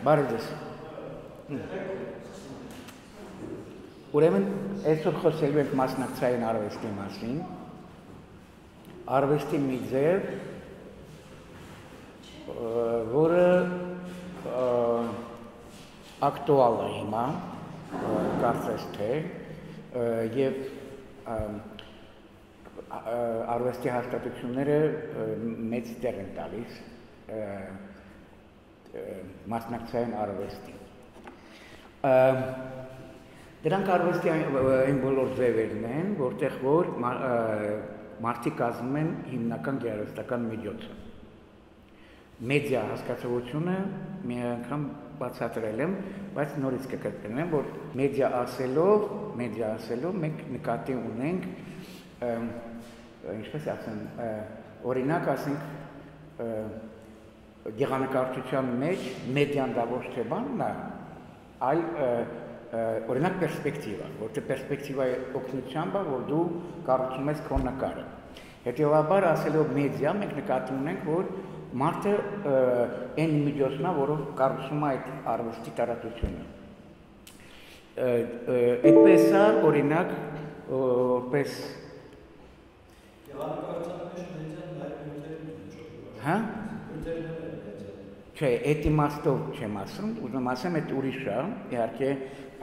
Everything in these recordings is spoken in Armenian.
Բարևձեզ։ Ուրեմն այսօր խոսելու ենք մասնակցային արվեստի մասին։ Արվեստի մի ձև, որը ակտուալ է հիմա, կարծես թե, եւ արվեստի հաստատությունները մեծ տեղ են տալիս մասնակցային արվեստի։ Դրանք արվեստի այն բոլոր ձևերն են, որտեղ որ մարդիկ կազմում են հիմնական գեղարվեստական միջոցը։ Մեդիա հասկացությունը մի անգամ բացատրել եմ, բայց նորից կկրկնեմ, որ մեդիա ասելով մենք նկատի ունենք, ինչպես ասեմ, օրինակ ասենք գեղանկարչության մեջ մեդիան դա ոչ թե բանն է, այլ օրինակ պերսպեկտիվա, որտեղ պերսպեկտիվայի օգնությամբ է, որ դու կառուցում ես քո նկարը։ Հետևաբար ասելով մեդիա, մենք նկատի ունենք, որ մարդը այն միջոցն է, որով կառուցում է այդ արվեստի տարածությունը։ Այդպես է, օրինակ, որպես հա? Չէ, այդ իմաստով չեմ ասում, ուզում ասեմ, այդ ուրիշ է, իհարկե,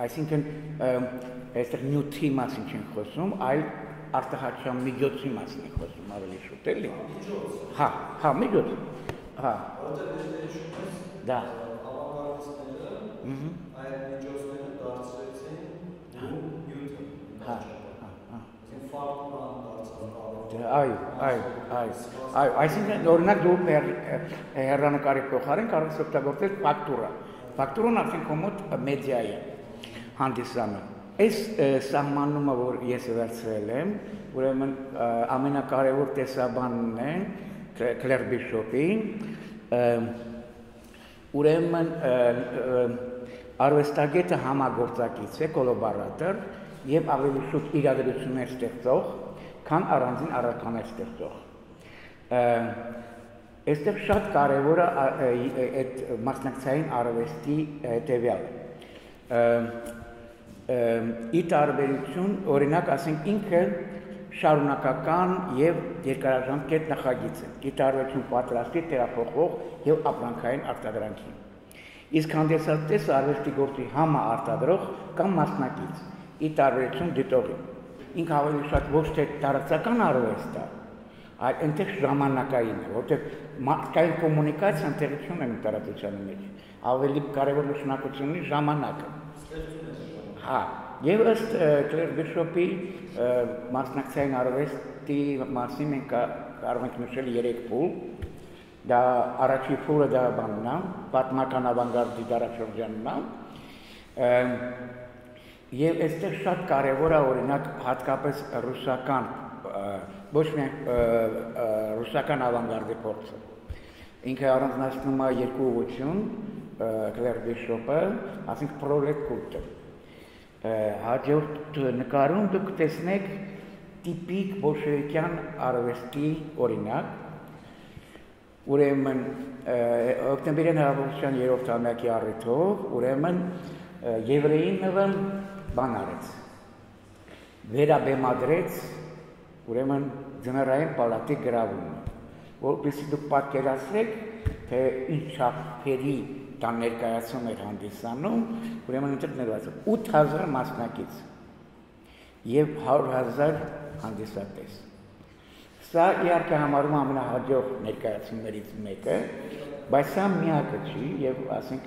այսինքն այստեղ նյութի մասին չենք խոսում, այլ արտահայտչության միջոցի մասին ենք խոսում ավելի շուտ, էլի։ Հա, միջոց։ Հա։ Դա։ Այդ միջոցները դարձրեցին նյութը։ Հա։ Այո, այսինքն օրինակ դու հեռանկարի փոխարեն կարող ես օգտագործել ֆակտուրա։ Ֆակտուրան արդեն քո մոտ մեդիա է հանդիսանում։ Այս սահմանումը, որ ես վերցրել եմ, ուրեմն ամենակարևոր տեսաբանն է Քլեր Բիշոպի, ուրեմն արվեստագետը համագործակից է, կոլաբորատոր եւ ավելի շուտ իրադրություններ ստեղծող, քան առանձին առարկաներ ստեղծող։ Այստեղ շատ կարևոր է այդ մասնակցային արվեստի հետևյալը։ Ի տարբերություն, օրինակ, ասենք ինքը շարունակական եւ երկարաժամկետ նախագիծ է։ Ի տարբերություն պատրաստի, տեղափոխող եւ ապրանքային արտադրանքի։ Իսկ հանդիսատեսը արվեստի գործի համաարտադրող կամ մասնակից, ի տարբերություն դիտողի։ Ինքը ավելի շատ ոչ թե տարածական արվեստ է, այլ այնտեղ ժամանակային է, որտեղ մարդկային կոմունիկացիան տեղություն ունի տարածության մեջ, ավելի կարևոր նշանակություն ունի ժամանակը։ Հա, եւ ըստ Քլեր Բիշոպի մասնակցային արվեստի մասին մենք կարող ենք նշել 3 փուլ։ Դա առաջի փուլը դա բանն է, պատմական ավանգարդի դարաշրջանն է։ Եվ այստեղ շատ կարևոր է օրինակ հատկապես ռուսական, ոչ միայն ռուսական ավանգարդի փորձը։ Ինքը առանձնացնում է երկու ուղղություն, Քլեր Բիշոպը, ասենք պրոլետ կուլտը։ Հաջորդ նկարում դուք տեսնեք տիպիկ բոլշևիկյան արվեստի օրինակ, ուրեմն օկտեմբերյան հեղափոխության 3-րդ ամյակի առիթով, ուրեմն եվրեինը բան արեց, վերաբեմադրեց, ուրեմն ձմեռային պալատի գրավումը, որպեսզի դուք պատկերացրեք, թե ինչ չափերի դա ներկայացում էր հանդիսանում, ուրեմն այնտեղ ներված 8000 մասնակից եւ 100,000 հանդիսատես։ Սա իհարկե համարվում է ամենահաջող ներկայացումներից մեկը, բայց սա միակը չի եւ ասենք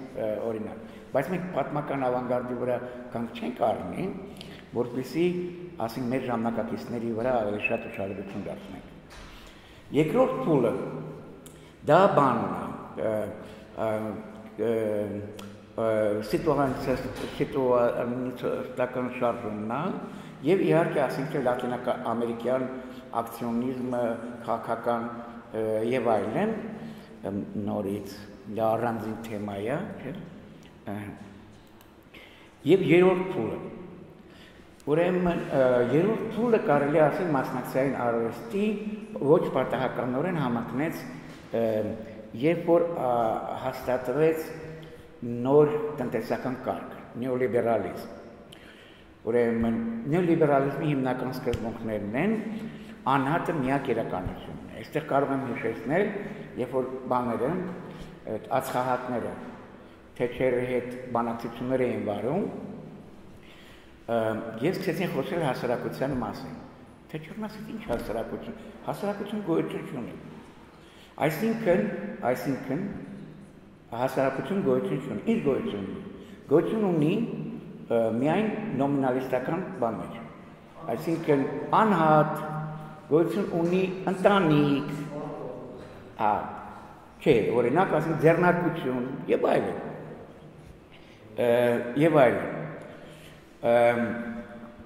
օրինակ, բայց մենք պատմական ավանգարդի վրա կանգ չենք առնի, որպեսզի ասենք մեր ժամանակակիցների վրա ավելի շատ ուշադրություն դարձնենք։ Երկրորդ փուլը դա բանն է, սիտուացիոնիստական շարժումն է եւ իհարկե ասենք թե լատինամերիկյան ակցիոնիզմը, քաղաքական եւ այլն նորից դա առանձին թեմա է, չէ՞։ Եվ երրորդ փուլը։ Ուրեմն երրորդ փուլը կարելի ասել մասնակցային արվեստի ոչ պատահականորեն համակնեց երբ որ հաստատվեց նոր տնտեսական կարգ, նեոլիբերալիզմ։ Ուրեմն նեոլիբերալիզմի հիմնական սկզբունքներն են անհատը միակ իրականությունն է։ Այստեղ կարող եմ հիշեցնել, երբ որ բաները, ածխահատները Թեչերի հետ բանակցություններ էին վարում, ես սկսեցին խոսել հասարակության մասին։ Թեչերն ասաց, ինչ հասարակություն, հասարակություն գոյություն չունի։ Այսինքն հասարակություն գոյություն չունի, ինչ գոյություն ունի։ Գոյություն ունի միայն նոմինալիստական բաներ, այսինքն անհատ, գոյություն ունի ընտանիք, չէ, օրինակ ասենք ձեռնարկություն եւ այլն,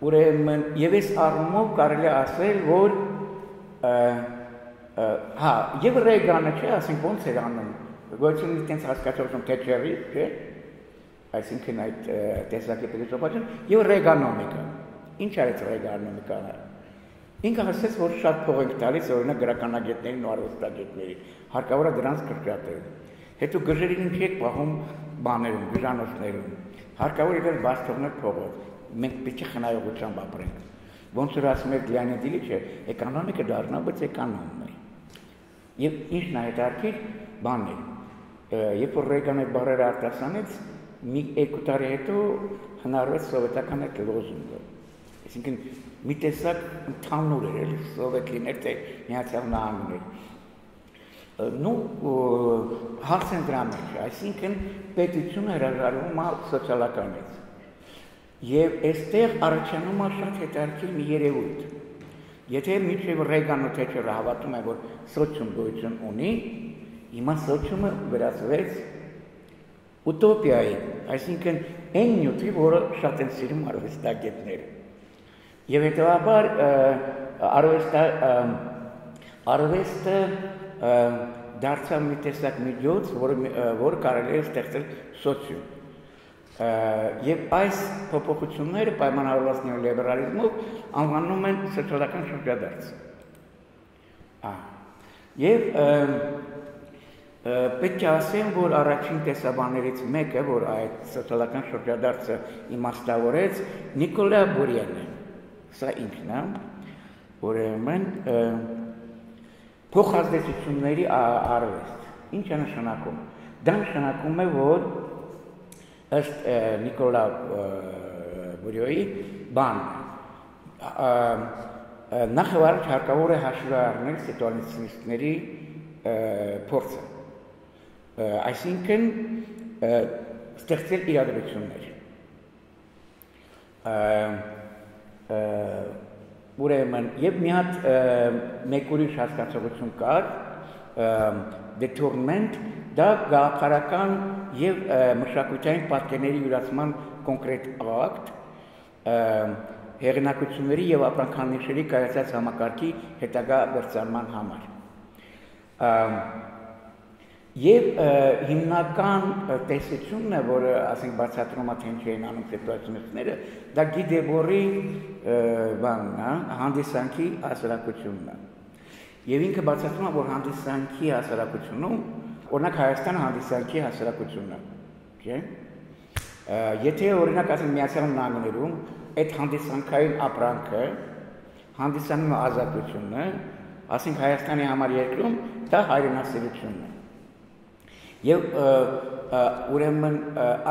ուրեմն եւ այս առումով կարելի ասել, որ եւ Ռեյգանը չէ, ասենք ոնց էր անում, գոյություն ինքնից հասկացողություն Թեչերի, չէ, այսինքն այդ տեսակի փիլիսոփայություն եւ ռեգանոմիկա։ Ինչ արեց ռեգանոմիկան։ Ինքը ասաց, որ շատ փող ենք տալիս օրինակ գրականագետներին ու արվեստագետներին, հարկավոր է դրանց կրճատել։ Հետո գժերին ինչ եք պահում բաներում, բյուջանոցներում։ Հարկավոր է բաց թողնել փողը։ Մենք պետք է խնայողությամբ ապրենք։ Ոնց որ ասում եք Լեոնիդ Իլիչը, էկոնոմիկը դառնա, բայց էկոնոմն է։ Եվ ինչն է հետաքրքիր բանն է։ Երբ որ Ռեյգանը բարերը արտասանեց, մի 2 տարի հետո հնարվեց սովետական այդ լոզունգը։ Այսինքն մի տեսակ ընդհանուր էր, էլի սովետ լիներ, թե Միացյալ Նահանգներ։ Հարցն դրա մեջ, այսինքն պետությունը հրաժարվում է սոցիալականից։ Եվ այստեղ առաջանում է շատ հետաքրքիր մի երևույթ։ Եթե մինչև Ռեյգանը Թեչերը հավատում է, որ սոցիում գոյություն ունի, հիմա սոցիումը վերածվեց ուտոպիայի, այսինքն այն նյութի, որը շատ են սիրում արվեստագետները։ Եվ հետևաբար արվեստը դարձավ մի տեսակ միջոց, որը կարելի է ստեղծել սոցիում։ Եվ այս փոփոխությունները պայմանավորված նեոլիբերալիզմով անվանում են սոցիալական շրջադարձ։ Եվ պետք է ասեմ, որ առաջին տեսաբաններից մեկը, որ այդ սոցիալական շրջադարձը իմաստավորեց, Նիկոլա Բուրյանն է։ Սա ինքն է, ուրեմն փոխազդեցությունների արվեստ։ Ինչ է նշանակում։ Դա նշանակում է, որ ըստ Նիկոլա Բուրյոյի բան նախ հարկավոր է հաշվի առնել սիտուացիոնիստների փորձը։ Այսինքն ստեղծել իրադրություններ։ Ուրեմն եւ մի հատ մեկ ուրիշ հասկացողություն կար, դետուրնմենտ, դա գաղափարական եւ մշակութային պատկերների յուրացման կոնկրետ ակտ, հեղինակությունների եւ ապրանքանիշերի կայացած համակարգի հետագա վերցարման համար։ Եվ հիմնական տեսությունն է, որը ասենք բացատրում է թե ինչ էին անում սիտուացիոնիստները, դա Գի Դեբորի բանն է, հանդիսանքի հասարակությունն է։ Եվ ինքը բացատրում է, որ հանդիսանքի հասարակությունում, օրինակ Հայաստանը հանդիսանքի հասարակությունն է, չէ՞։ Եթե օրինակ ասենք Միացյալ Նահանգներում այդ հանդիսանքային ապրանքը հանդիսանում է ազատությունը, ասենք Հայաստանի համար երկրում դա հայրենասիրությունն է։ Եվ ուրեմն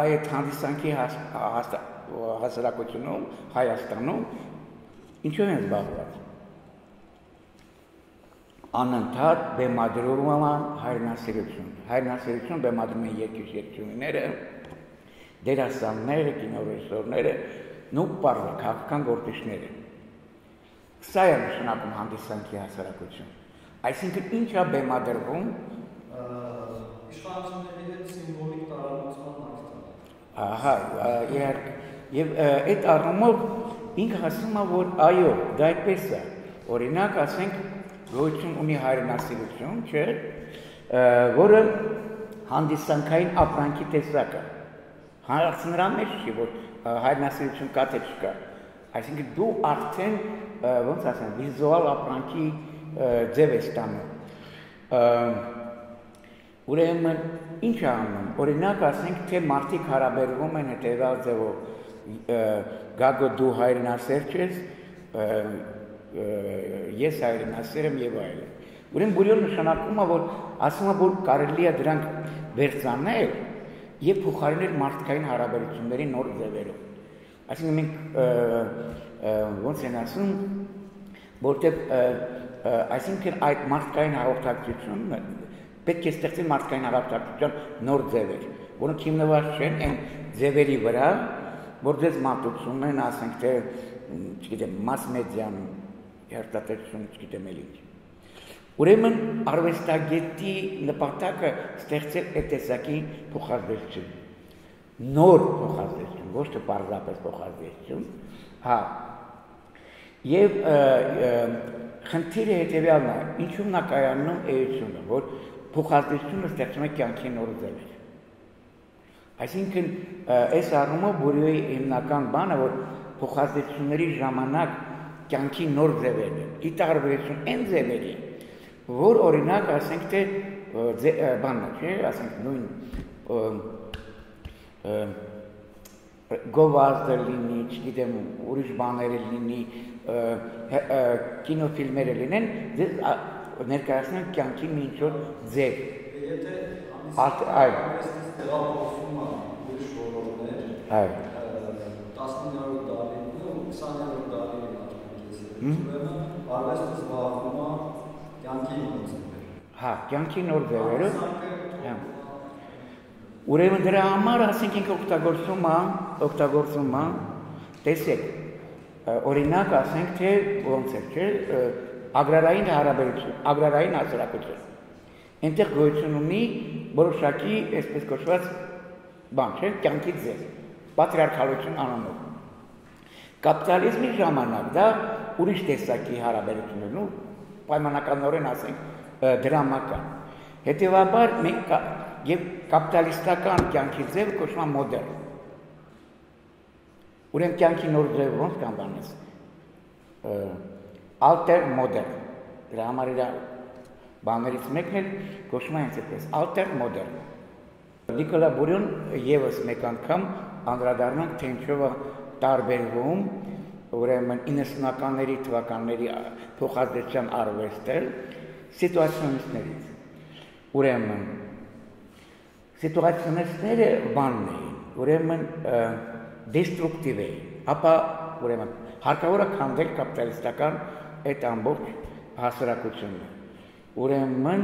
այդ հանդիսանքի հասարակությունում Հայաստանում ինչու են զբաղված։ Անընդհատ բեմադրում է հայրենասիրություն։ Հայրենասիրություն բեմադրում են երկրությունները, դերասանները, կինոռեժիսորները, նույն բառը քաղաքական գործիչները։ Սա է նշանակում հանդիսանքի հասարակություն։ Այսինքն ինչ է բեմադրվում իշխանությունների հետ սիմվոլիկ տարանցման ակտ։ Ահա, իհարկե։ Եվ այդ առումով ինքը ասում է, որ այո, դա այդպես է։ Օրինակ, ասենք, գոյություն ունի հայրենասիրություն, չէ՞, որը հանդիսանքային ապրանքի տեսակ է։ Հարցը նրա մեջ չի, որ հայրենասիրություն կա թե չկա։ Այսինքն դու արդեն ոնց ասեմ, վիզուալ ապրանքի ձև ես ստանում։ Ուրեմն ինչ անում, օրինակ ասենք թե մարդիկ հարաբերվում են հետևյալ ձևով գագո դու հայրենասեր ես, ես հայրենասեր եմ եւ այլն։ Ուրեմն բուրյոն նշանակում է, որ ասում է, որ կարելի է դրանք վերցանել եւ փոխարինել մարդկային հարաբերությունների նոր ձևերով։ Այսինքն մենք ոնց են ասում, որտեղ այսինքն այդ մարդկային հաղորդակցությունը պետք է ստեղծել մարդկային հաղորդակցության նոր ձևեր, որոնք հիմնված չեն այն ձևերի վրա, որ ձեզ մատուցում են, ասենք թե, չգիտեմ, մաս մեդիան, հերթատեսություն, չգիտեմ էլ ինչ։ Ուրեմն արվեստագետի նպատակը ստեղծել այդ տեսակի փոխազդեցություն, նոր փոխազդեցություն, ոչ թե պարզապես փոխազդեցություն, հա։ Եվ խնդիրը հետևյալն է, ինչու՞մ նա կայանում էությունը, որ փոխազդեցությունը ստեղծում է կյանքի նոր ձևեր։ Այսինքն այս առումով բուրյոյի հիմնական բանը, որ փոխազդեցությունների ժամանակ կյանքի նոր ձևերն են, ի տարբերություն այն ձևերի, որ օրինակ ասենք թե բանն է, չէ, ասենք նույն գովազդը լինի, չգիտեմ, ուրիշ բաները լինի, կինոֆիլմերը լինեն, ձեզ ներկայացնում են կյանքի մի ինչ-որ ձև։ Եթե տեղափոխվում է ուրիշ ոլորտներ, 19-րդ դարին ու 20-րդ դարին ուրեմն արվեստը զբաղվում է կյանքի նոր ձևերով։ Հա, կյանքի նոր ձևերով։ Ուրեմն դրա համար ասենք ինքը օգտագործում է, տեսեք, օրինակ ասենք թե ոնց է, չէ, ագրարային հարաբերություն, ագրարային հասարակություն։ Այնտեղ գոյություն ունի որոշակի, այսպես կոչված բան, չէ, կյանքի ձև, պատրիարքալություն անունով։ Կապիտալիզմի ժամանակ դա ուրիշ տեսակի հարաբերություններն ու պայմանականորեն ասենք դրամական։ Հետևաբար մենք եւ կապիտալիստական կյանքի ձև կոչվում է մոդեռն։ Ուրեմն կյանքի նոր ձև ոնց կանվանես։ Alter modern։ Դրա համար իր բաներից մեկն էլ կոչվում է այնպես alter modern։ Նիկոլա Բուրյոն եւս մեկ անգամ անդրադառնանք թե ինչով է տարբերվում ուրեմն 90-ականների թվականների փոխազդեցության արվեստը սիտուացիոնիստներից։ Ուրեմն սիտուացիոնիստները բանն էին, ուրեմն դեստրուկտիվ էին, ապա ուրեմն հարկավոր է քանդել կապիտալիստական այդ ամբողջ հասարակությունը։ Ուրեմն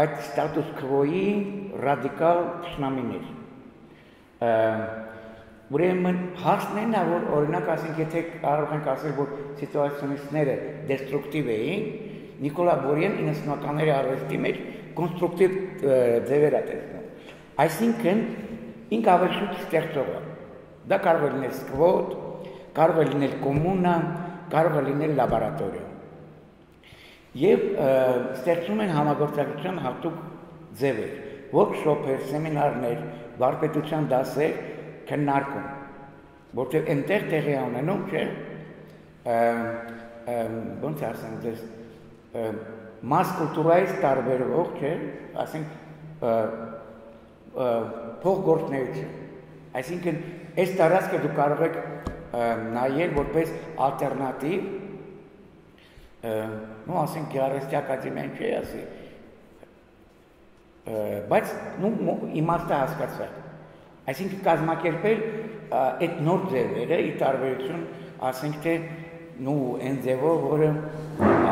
այդ ստատուս քվոյի ռադիկալ թշնամիներ։ Ուրեմն հարցն այն է, որ օրինակ ասենք, եթե կարող ենք ասել, որ սիտուացիոնիստները դեստրուկտիվ էին, Նիկոլա Բուրյոն 90-ականների արվեստի մեջ կոնստրուկտիվ ձևեր է տեսնում։ Այսինքն ինքը ավելի շուտ ստեղծող է։ Դա կարող է լինել սկվոտ, կարող է լինել կոմունա, կարող է լինել լաբորատորիա։ Եվ ստեղծում են համագործակցության հատուկ ձևեր, workshop-եր, սեմինարներ, վարպետության դասեր, քննարկում, որտեղ այնտեղ տեղի ունենում, չէ, ոնց ասեմ ձեզ, մաս կուլտուրայից տարբերվող, չէ, ասենք փոխգործնեություն։ Այսինքն այս տարածքը դու կարող եք նայել որպես ալտերնատիվ, նո ասենք գեղարվեստի ակադեմիան չի ասի, բայց իմաստը հասկացա։ Այսինքն կազմակերպել այդ նոր ձևերը ի տարբերություն, ասենք թե այն ձևով, որը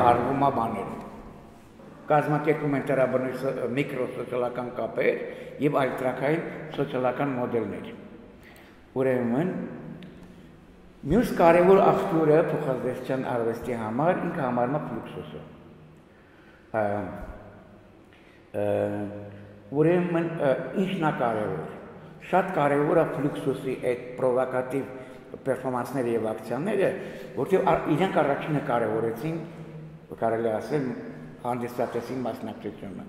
արվում է բաներում։ Կազմակերպում են տրաբնի միկրոսոցիալական կապեր եւ այլ տրաքային սոցիալական մոդելներ։ Ուրեմն մյուս կարևոր աղբյուրը փոխազդեցության արվեստի համար ինքը համարվում է ֆլուքսուսը։ Ուրեմն ինչն է կարևոր։ Շատ կարևոր է ֆլուքսուսի այդ պրովոկատիվ պերֆորմանսները եւ ակցիաները, որտեղ իրենք առաջինը կարևորեցին, կարելի ասել, հանդիսատեսին մասնակցությունը։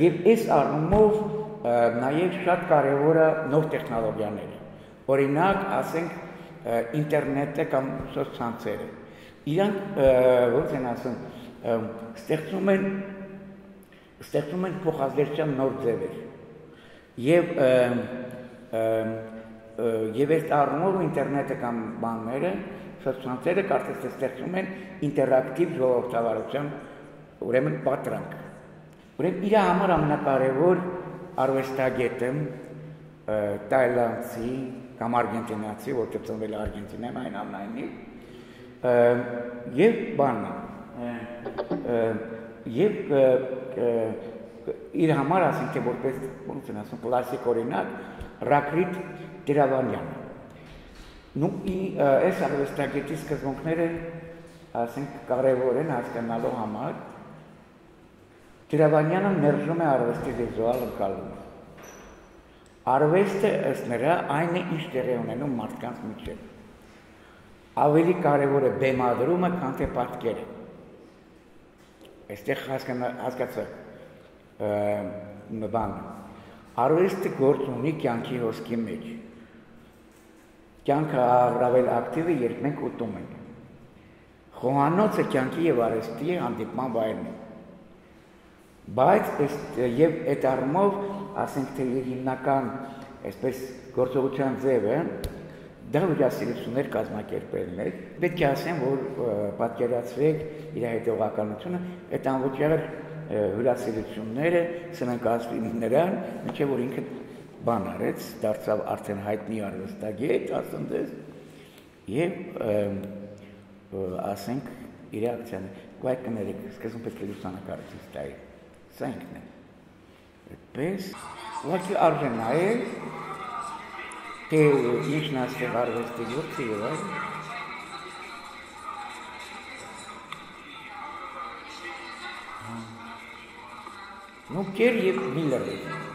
Եվ այս առումով նաև շատ կարևոր է նոր տեխնոլոգիաները։ Օրինակ, ասենք, ինտերնետը կամ սոցցանցերը։ Իրանք ոնց են ասում, ստեղծում են ստեղծում են փոխազդեցության նոր ձևեր։ Եվ այս առումով ինտերնետը կամ բանները, սոցցանցերը կարծես թե ստեղծում են ինտերակտիվ ժողովրդավարության ուրեմն պատրանք։ Ուրեմն իր համար ամենակարևոր արվեստագետը տայլանդցի կամ արգենտինացի, որտեղ ծնվել է Արգենտինայում այնուամենայնիվ, եւ բանը եւ իր համար ասենք թե որպես ոնց են ասում կլասիկ օրինակ Ռակրիտ Տիրավանյանը։ Այս արվեստագետի սկզբունքները ասենք կարևոր են հասկանալու համար։ Տիրավանյանը մերժում է արվեստի վիզուալ ընկալումը։ Արվեստը ըստ նրա այն է, ինչ տեղի ունենում մարդկանց միջև։ Ավելի կարևոր է բեմադրումը, քան թե պատկերը։ Այստեղ հասկացա բանը։ Արվեստը գործ ունի կյանքի հոսքի մեջ։ Կյանքը առավել ակտիվ է, երբ մենք ուտում ենք։ Խոհանոցը կյանքի եւ արվեստի հանդիպման վայրն է։ Բայց եւ այդ առումով ասենք թե հիմնական այսպես գործողության ձևը դա հյուրասիրություններ կազմակերպելն է։ Պետք է ասեմ, որ պատկերացրեք իր հետևականությունը, այդ անվճար հյուրասիրությունները սնանկացվին նրան, մինչև որ ինքը բան արեց, դարձավ արդեն հայտնի արվեստագետ, ասենք, եւ ասենք իր ակցիան կայք կներեք, սկզբում պետք է լուսանկարիչ տայի։ Սա ինքն է։ Այդպես, ուղղակի արժե նայել, թե ինչն այստեղ արվեստի գործը եւ այլն։ Նուկեր եւ Միլլեր։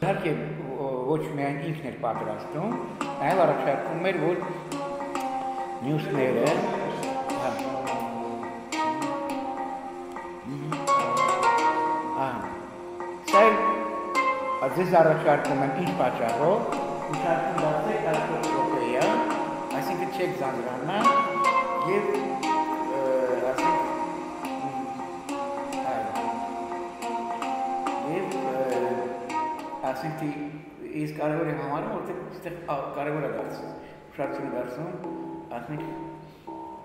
Իհարկե ոչ միայն ինքն էր պատրաստում, այլ առաջարկում էր, որ մյուսները ձեզ առաջարկում եմ ինչ պատճառով, ուշադրություն դարձեք 10 րոպեյա, այսինքն չեք զանգանա եւ ասենք ես կարևոր եմ համարում, որտեղ այստեղ կարևոր է դարձում, ուշադրություն դարձնում, ասենք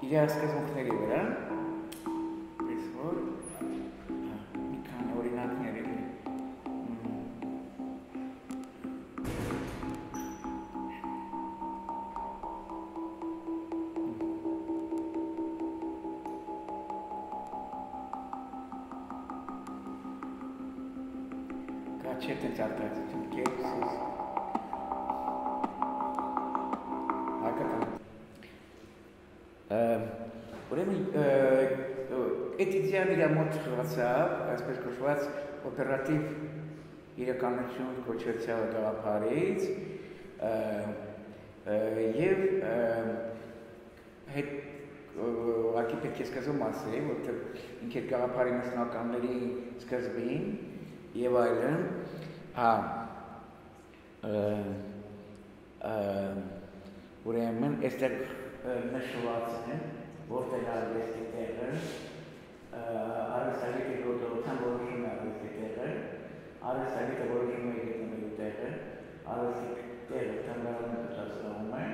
իր սկզբունքների վրա, պես որ մի քանի օրինակներ են։ Չետ են արտացություն կերսուս ուրեմն այդ իդեան իր մոտ խղացավ, այսպես կոչված օպերատիվ իրականություն կոչեցյալ գաղափարից եւ հետ ուղղակի պետք է սկզբում ասել, որտեղ ինքը գաղափարի մասնականների սկզբին եւ այլն, ուրեմն այստեղ նշված են, որտեղ արվեստի տեղը, արվեստագետի գործողության որոշում է արվեստի տեղը, արվեստագետը որոշում է գտնվելու տեղը, արվեստի տեղը թանգարանը կցածրվում է,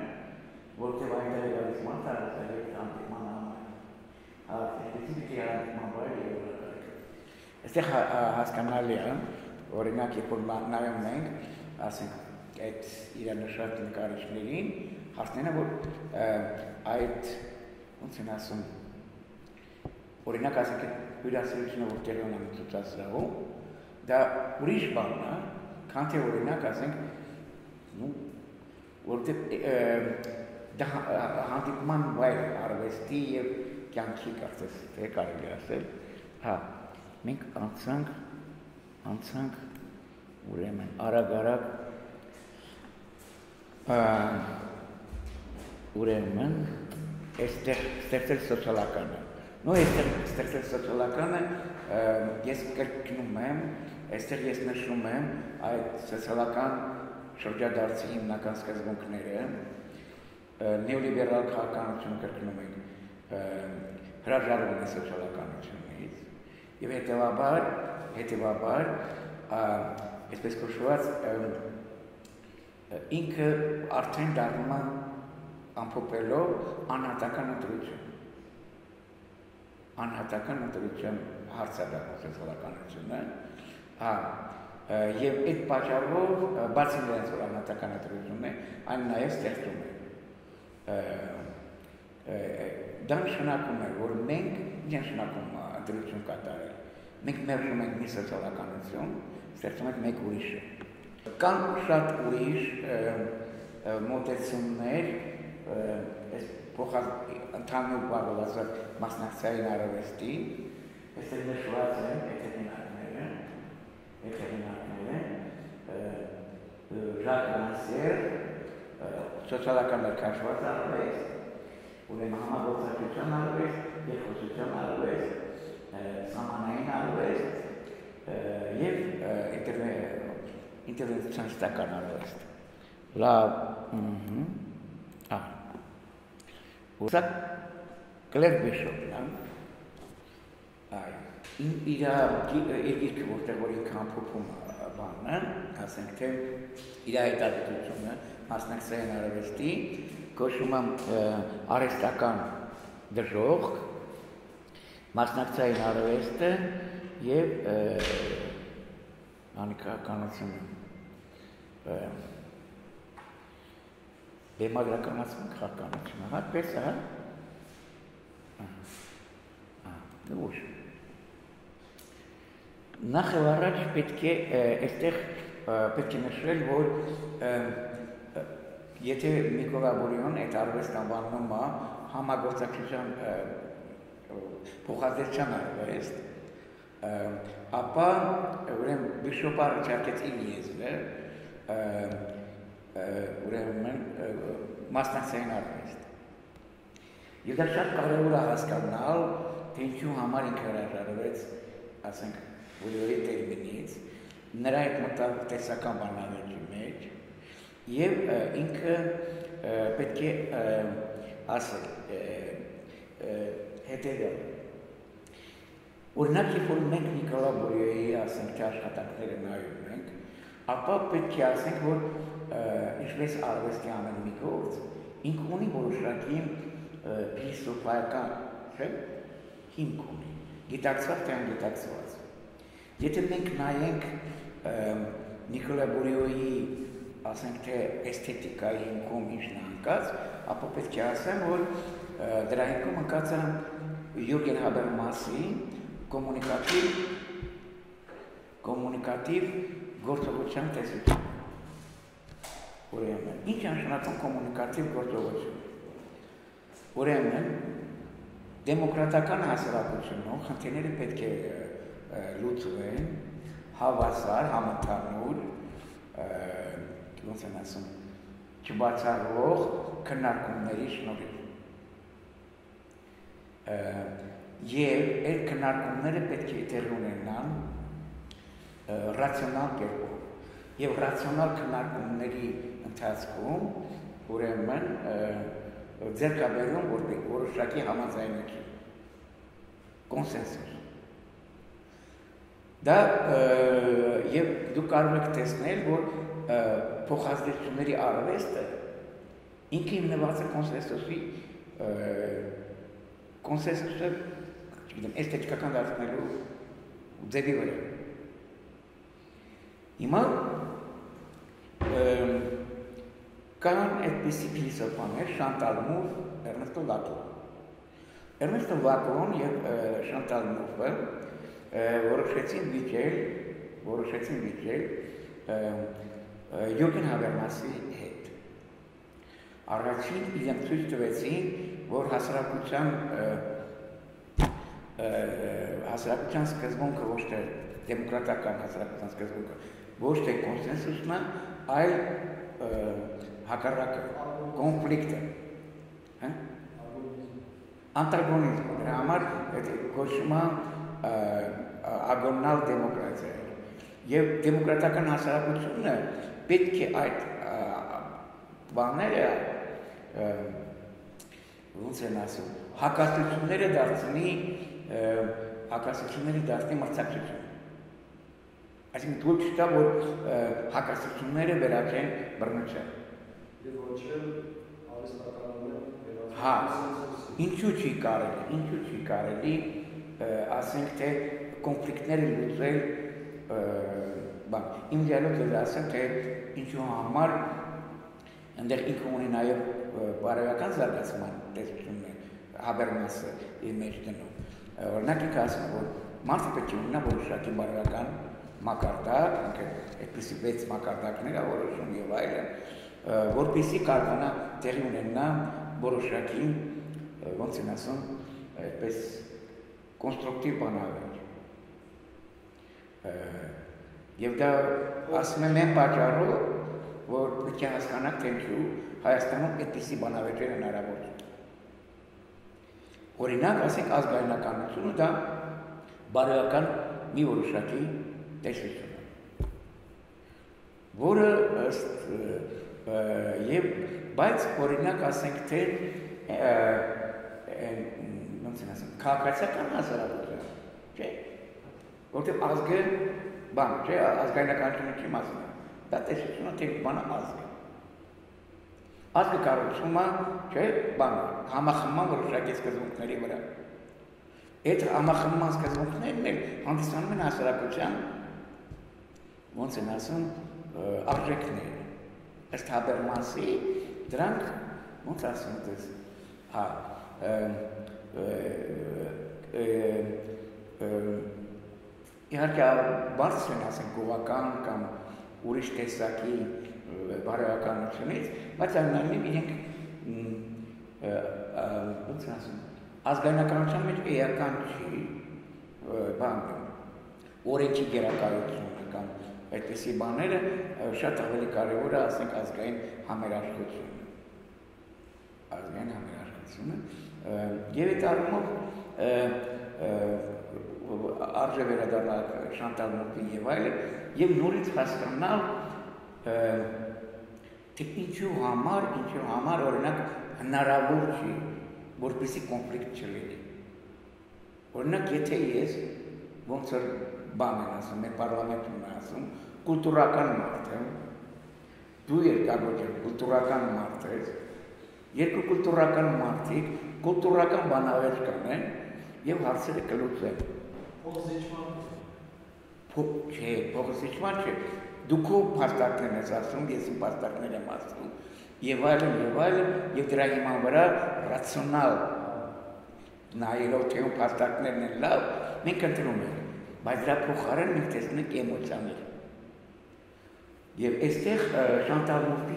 որտեղ այնտեղ է գալիս մարդ արվեստագետի հանդիպման համար, սպեցիֆիկի հանդիպման վայր եւ այստեղ հասկանալի է, օրինակ, երբ որ նայում ենք, ասենք, այդ իրանշատ նկարիչներին, հասնեն է, որ այդ, ոնց են ասում, օրինակ, ասենք, հյուրասիրությունը, որ տեղի ունեմ ցուցասրահում, դա ուրիշ բան է, քան թե օրինակ, ասենք, որտեղ դա հանդիպման վայր արվեստի եւ կյանքի կարծես թե կարելի ասել, հա, մենք անցանք ուրեմն արագ ուրեմն այստեղ ստեղծել սոցիալականը։ Նո այստեղ ստեղծել սոցիալականը ես կրկնում եմ, այստեղ ես նշում եմ այդ սոցիալական շրջադարձի հիմնական սկզբունքները, նեոլիբերալ քաղաքականություն կրկնում ենք, հրաժարվում է սոցիալականությունից եւ հետեւաբար այսպես կոչված ինքը արդեն դառնում է ամփոփելով անհատական ընտրություն հարցադառնում սոցիալականությունը, եւ այդ պատճառով բացի նրանից որ անհատական ընտրությունն է, այն նաեւ ստեղծում է դա նշանակում է, որ մենք ինչ նշանակում ընտրություն կատարել, մենք մերժում ենք մի սոցիալականություն, ստեղծում ենք մեկ ուրիշը։ Կան շատ ուրիշ մոտեցումներ, ընդհանուր բառով ասած մասնակցային արվեստի, այստեղ նշված են եթերինարները, Ժակ Ռանսիեր, սոցիալական ներքաշված արվեստ, ուրեմն համագործակցության արվեստ, երկխոսության արվեստ, սահմանային արվեստ եւ ինտերվենցիոնիստական արվեստ։ Լավ, Սա Կլեր Բիշոպն իր գիրքը որտեղ որ ինքը ամփոփում բանը, ասենք թե իր հետաքրքրությունը մասնակցային արվեստի կոչվում է արհեստական դժոխք, մասնակցային արվեստը եւ անհատականությունը դեմագրականացման քաղաքականությունը, հատպես է, դուր։ Նախ եւ առաջ պետք է այստեղ պետք է նշել, որ եթե Նիկոլա Բուրիոն այդ արվեստ անվանում է համագործակցության փոխադրության արվեստ, ապա ուրեմն Բիշոպը առաջարկեց իր եզրը, ուրեմն մասնակցային արվեստ։ Եվ դա շատ կարևոր է հասկանալ, թե ինչու համար ինքը հրաժարվեց, ասենք, Բուրիոյի տերմինից, նրա այդ մտավ տեսական բանալիքի մեջ, եւ ինքը պետք է ասել հետեւյալ։ Օրինակ, երբ որ մենք Նիկոլա Բուրիոյի, ասենք, թե աշխատանքները նայում ենք, ապա պետք է ասենք, որ ինչպես արվեստի ամեն մի գործ, ինքը ունի որոշակի փիլիսոփայական, չէ՞, հիմք ունի, գիտակցված թե անգիտակցված։ Եթե մենք նայենք Նիկոլա Բուրիոյի, ասենք թե էսթետիկայի հիմքում ինչն է ընկած, ապա պետք է ասեմ, որ դրա հիմքում ընկած է Յուրգեն Հաբերմասի կոմունիկատիվ գործողության տեսությունը։ Ուրեմն, ինչ նշանակում կոմունիկատիվ գործողություն։ Ուրեմն, դեմոկրատական հասարակությունում խնդիրները պետք է լուծվեն հավասար, համընդհանուր, ոնց են ասում, չբացառվող քննարկումների շնորհիվ։ Եվ այդ քննարկումները պետք է տեղի ունենան ռացիոնալ կերպով։ Եվ ռացիոնալ քննարկումների ընթացքում ուրեմն ձեռք է բերում որոշակի համաձայնություն, կոնսենսուս։ Դա եւ դուք կարող եք տեսնել, որ փոխազդեցությունների արվեստը ինքը հիմնված է կոնսենսուսը, չգիտեմ, էսթետիկական դարձնելու ձևի վրա։ Հիմա կան այդպիսի փիլիսոփաներ Շանտալ Մուֆ, Էրնեստո Լակոն։ Էրնեստո Լակոն եւ Շանտալ Մուֆը որոշեցին վիճել Յուրգեն Հաբերմասի հետ։ Առաջին իրենք ցույց տվեցին, որ հասարակության սկզբունքը ոչ թե դեմոկրատական հասարակության սկզբունքը, ոչ թե կոնսենսուսն է, այլ հակառակը, կոնֆլիկտը, անտագոնիզմը, դրա համար կոչվում է ագոնալ դեմոկրատիա։ Եվ դեմոկրատական հասարակությունը պետք է այդ բաները ոնց են ասում, հակասությունները դարձնի մրցակցություն։ Այսինքն դուք չտա, որ հակասությունները վերածեն բռնության։ Եվ ոչ էլ արհեստականորեն վերածեն։ Հա, ինչու չի կարելի, ասենք թե կոնֆլիկտները լուծել, իմ դիալոգ ես ասեմ, թե ինչու համար այնտեղ ինքը ունի նաև բարոյական զարգացման տեսություններ, Հաբերմասը իր մեջ դնում։ Օրինակ ինքը ասում է, որ մարդը պետք է ունենա որոշակի բարոյական մակարդակ, ինքը այդպիսի 6 մակարդակներ որոշում եւ այլն, որպեսզի կարողանա տեղի ունենա որոշակի, ոնց են ասում, այդպես կոնստրուկտիվ բանավեճ։ Եվ դա ասում եմ այն պատճառով, որ պետք է հասկանանք, թե ինչու Հայաստանում այդպիսի բանավեճեր հնարավոր է։ Օրինակ, ասենք ազգայնականությունը դա բարոյական մի որոշակի տեսություն է, որը բայց օրինակ ասենք թե ոնց են ասում, քաղաքացիական հասարակություն, չէ՞, որտեղ ազգը բան, չէ, ազգայնականությունը չի մասն է, դա տեսությունը թե բանը ազգ է։ Ազգը կառուցվում է, չէ, բան, համախմբման որոշակի սկզբունքների վրա։ Այդ համախմբման սկզբունքներն էլ հանդիսանում են հասարակության, ոնց են ասում, արժեքներ։ Ըստ Հաբերմասի դրանք, ոնց ասում ես, հա, իհարկե բարձր են ասենք գովական կամ ուրիշ տեսակի բարոյականությունից, բայց այնուամենայնիվ իրենք ոնց են ասում, ազգայնականության մեջ էական չի, բան, օրենքի գերակայությունը կամ այդպիսի բաները շատ ավելի կարևոր է, ասենք, ազգային համերաշխությունը։ Եվ այդ առումով արժե վերադառնալ Շանտալ Մոկտին եւ այլն, եւ նորից հասկանալ, թե ինչու համար օրինակ հնարավոր չի, որպեսզի կոնֆլիկտ չլինի։ Օրինակ, եթե ես ոնց որ բան են ասում, մեր պարլամենտում են ասում, կուլտուրական մարդ եմ, դու երկագոճ կուլտուրական մարդ ես, երկու կուլտուրական մարդիկ կուլտուրական բանավեճ կանեն եւ հարցերը կլուծեն։ Փոխզիջման չէ, դու քո փաստարկներն ես ասում, ես իմ փաստարկներ եմ ասում, եւ այլն, եւ դրա հիման վրա ռացիոնալ նայելով թե ում փաստարկներն են լավ, մենք ընտրում ենք, բայց դրա փոխարեն մենք տեսնում ենք էմոցիաներ։ Եվ այստեղ Շանտալ Մոկտի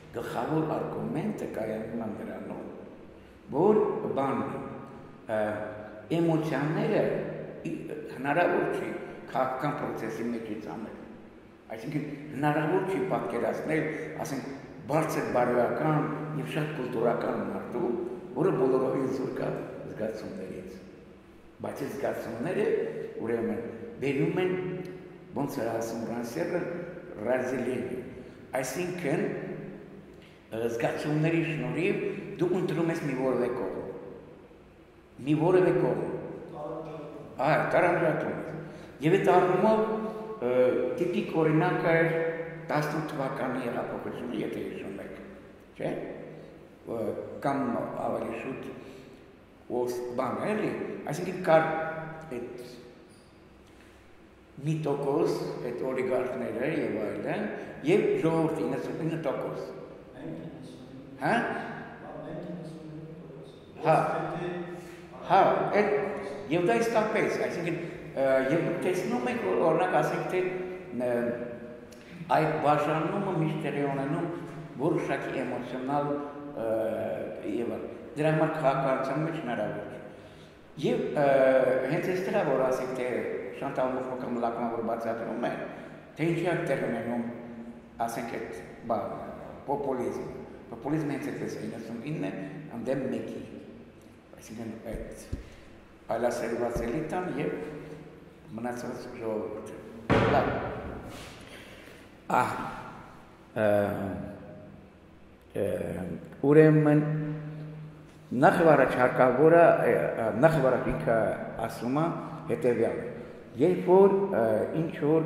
գլխավոր արգումենտը կայանում է նրանով, որ էմոցիաները հնարավոր չի քաղաքական պրոցեսի մեջից անել։ Այսինքն հնարավոր չի պատկերացնել, ասենք, բարձր բարոյական եւ շատ կուլտուրական մարդու, որը բոլորովին զուրկ է զգացումներից։ Բայց այդ զգացումները ուրեմն բերում են, ոնց է ասում Ռանսերը, ռազիլիի։ Այսինքն զգացումների շնորհիվ դու ընտրում ես մի որևէ կողմ։ Տարանջատում ես։ Եվ այդ առումով տիպիկ օրինակը էր 18 թվականի հեղափոխությունը, եթե հիշում եք, չէ՞։ Կամ ավելի շուտ բան էլի, այսինքն կար այդ մի տոկոս, այդ օլիգարխները եւ այլն, եւ ժողովրդի 99%։ Հա? Հա, եւ դա իսկապես, այսինքն եւ տեսնում եք, օրինակ ասենք թե այդ բաժանումը միշտ տեղի ունենում որոշակի էմոցիոնալ եւ դրա համար քաղաքացիական մեջ հնարավոր է։ Եվ հենց այստեղ որ ասեք թե Շանտալ Մոխրոկը մլակումը որ բացատրում է, թե ինչի է տեղ ունենում, ասենք այդ բան, պոպուլիզմ։ Պոպուլիզմը հենց այդպես է 99-ը անդեմ մեկի։ Այսինքն այդ այլասերված էլիտան եւ մնացած ժողովուրդը։ Լավ։ Ուրեմն նախ-վարաջ հարկավորը նախ-վարաջ ինքը ասում է հետևյալը. երբ որ ինչ-որ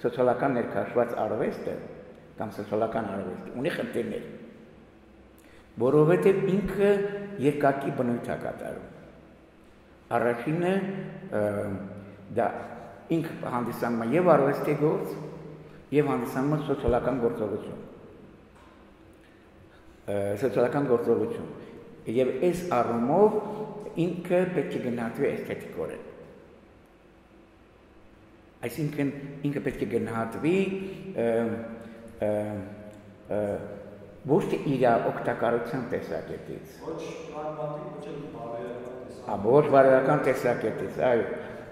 սոցիալական ներկայացված արվեստը կամ սոցիալական արվեստը ունի խնդիրներ, որովհետև ինքը երկակի բնույթ է կատարում։ Առաջինը դա ինքը հանդիսանում է եւ արվեստի գործ եւ հանդիսանում է սոցիալական գործողություն։ Եվ այս առումով ինքը պետք է գնահատվի էսթետիկորեն։ Այսինքն ինքը պետք է գնահատվի ոչ թե իր օգտակարության տեսակետից, ոչ պրագմատիկ, ոչ բարոյական տեսակետից,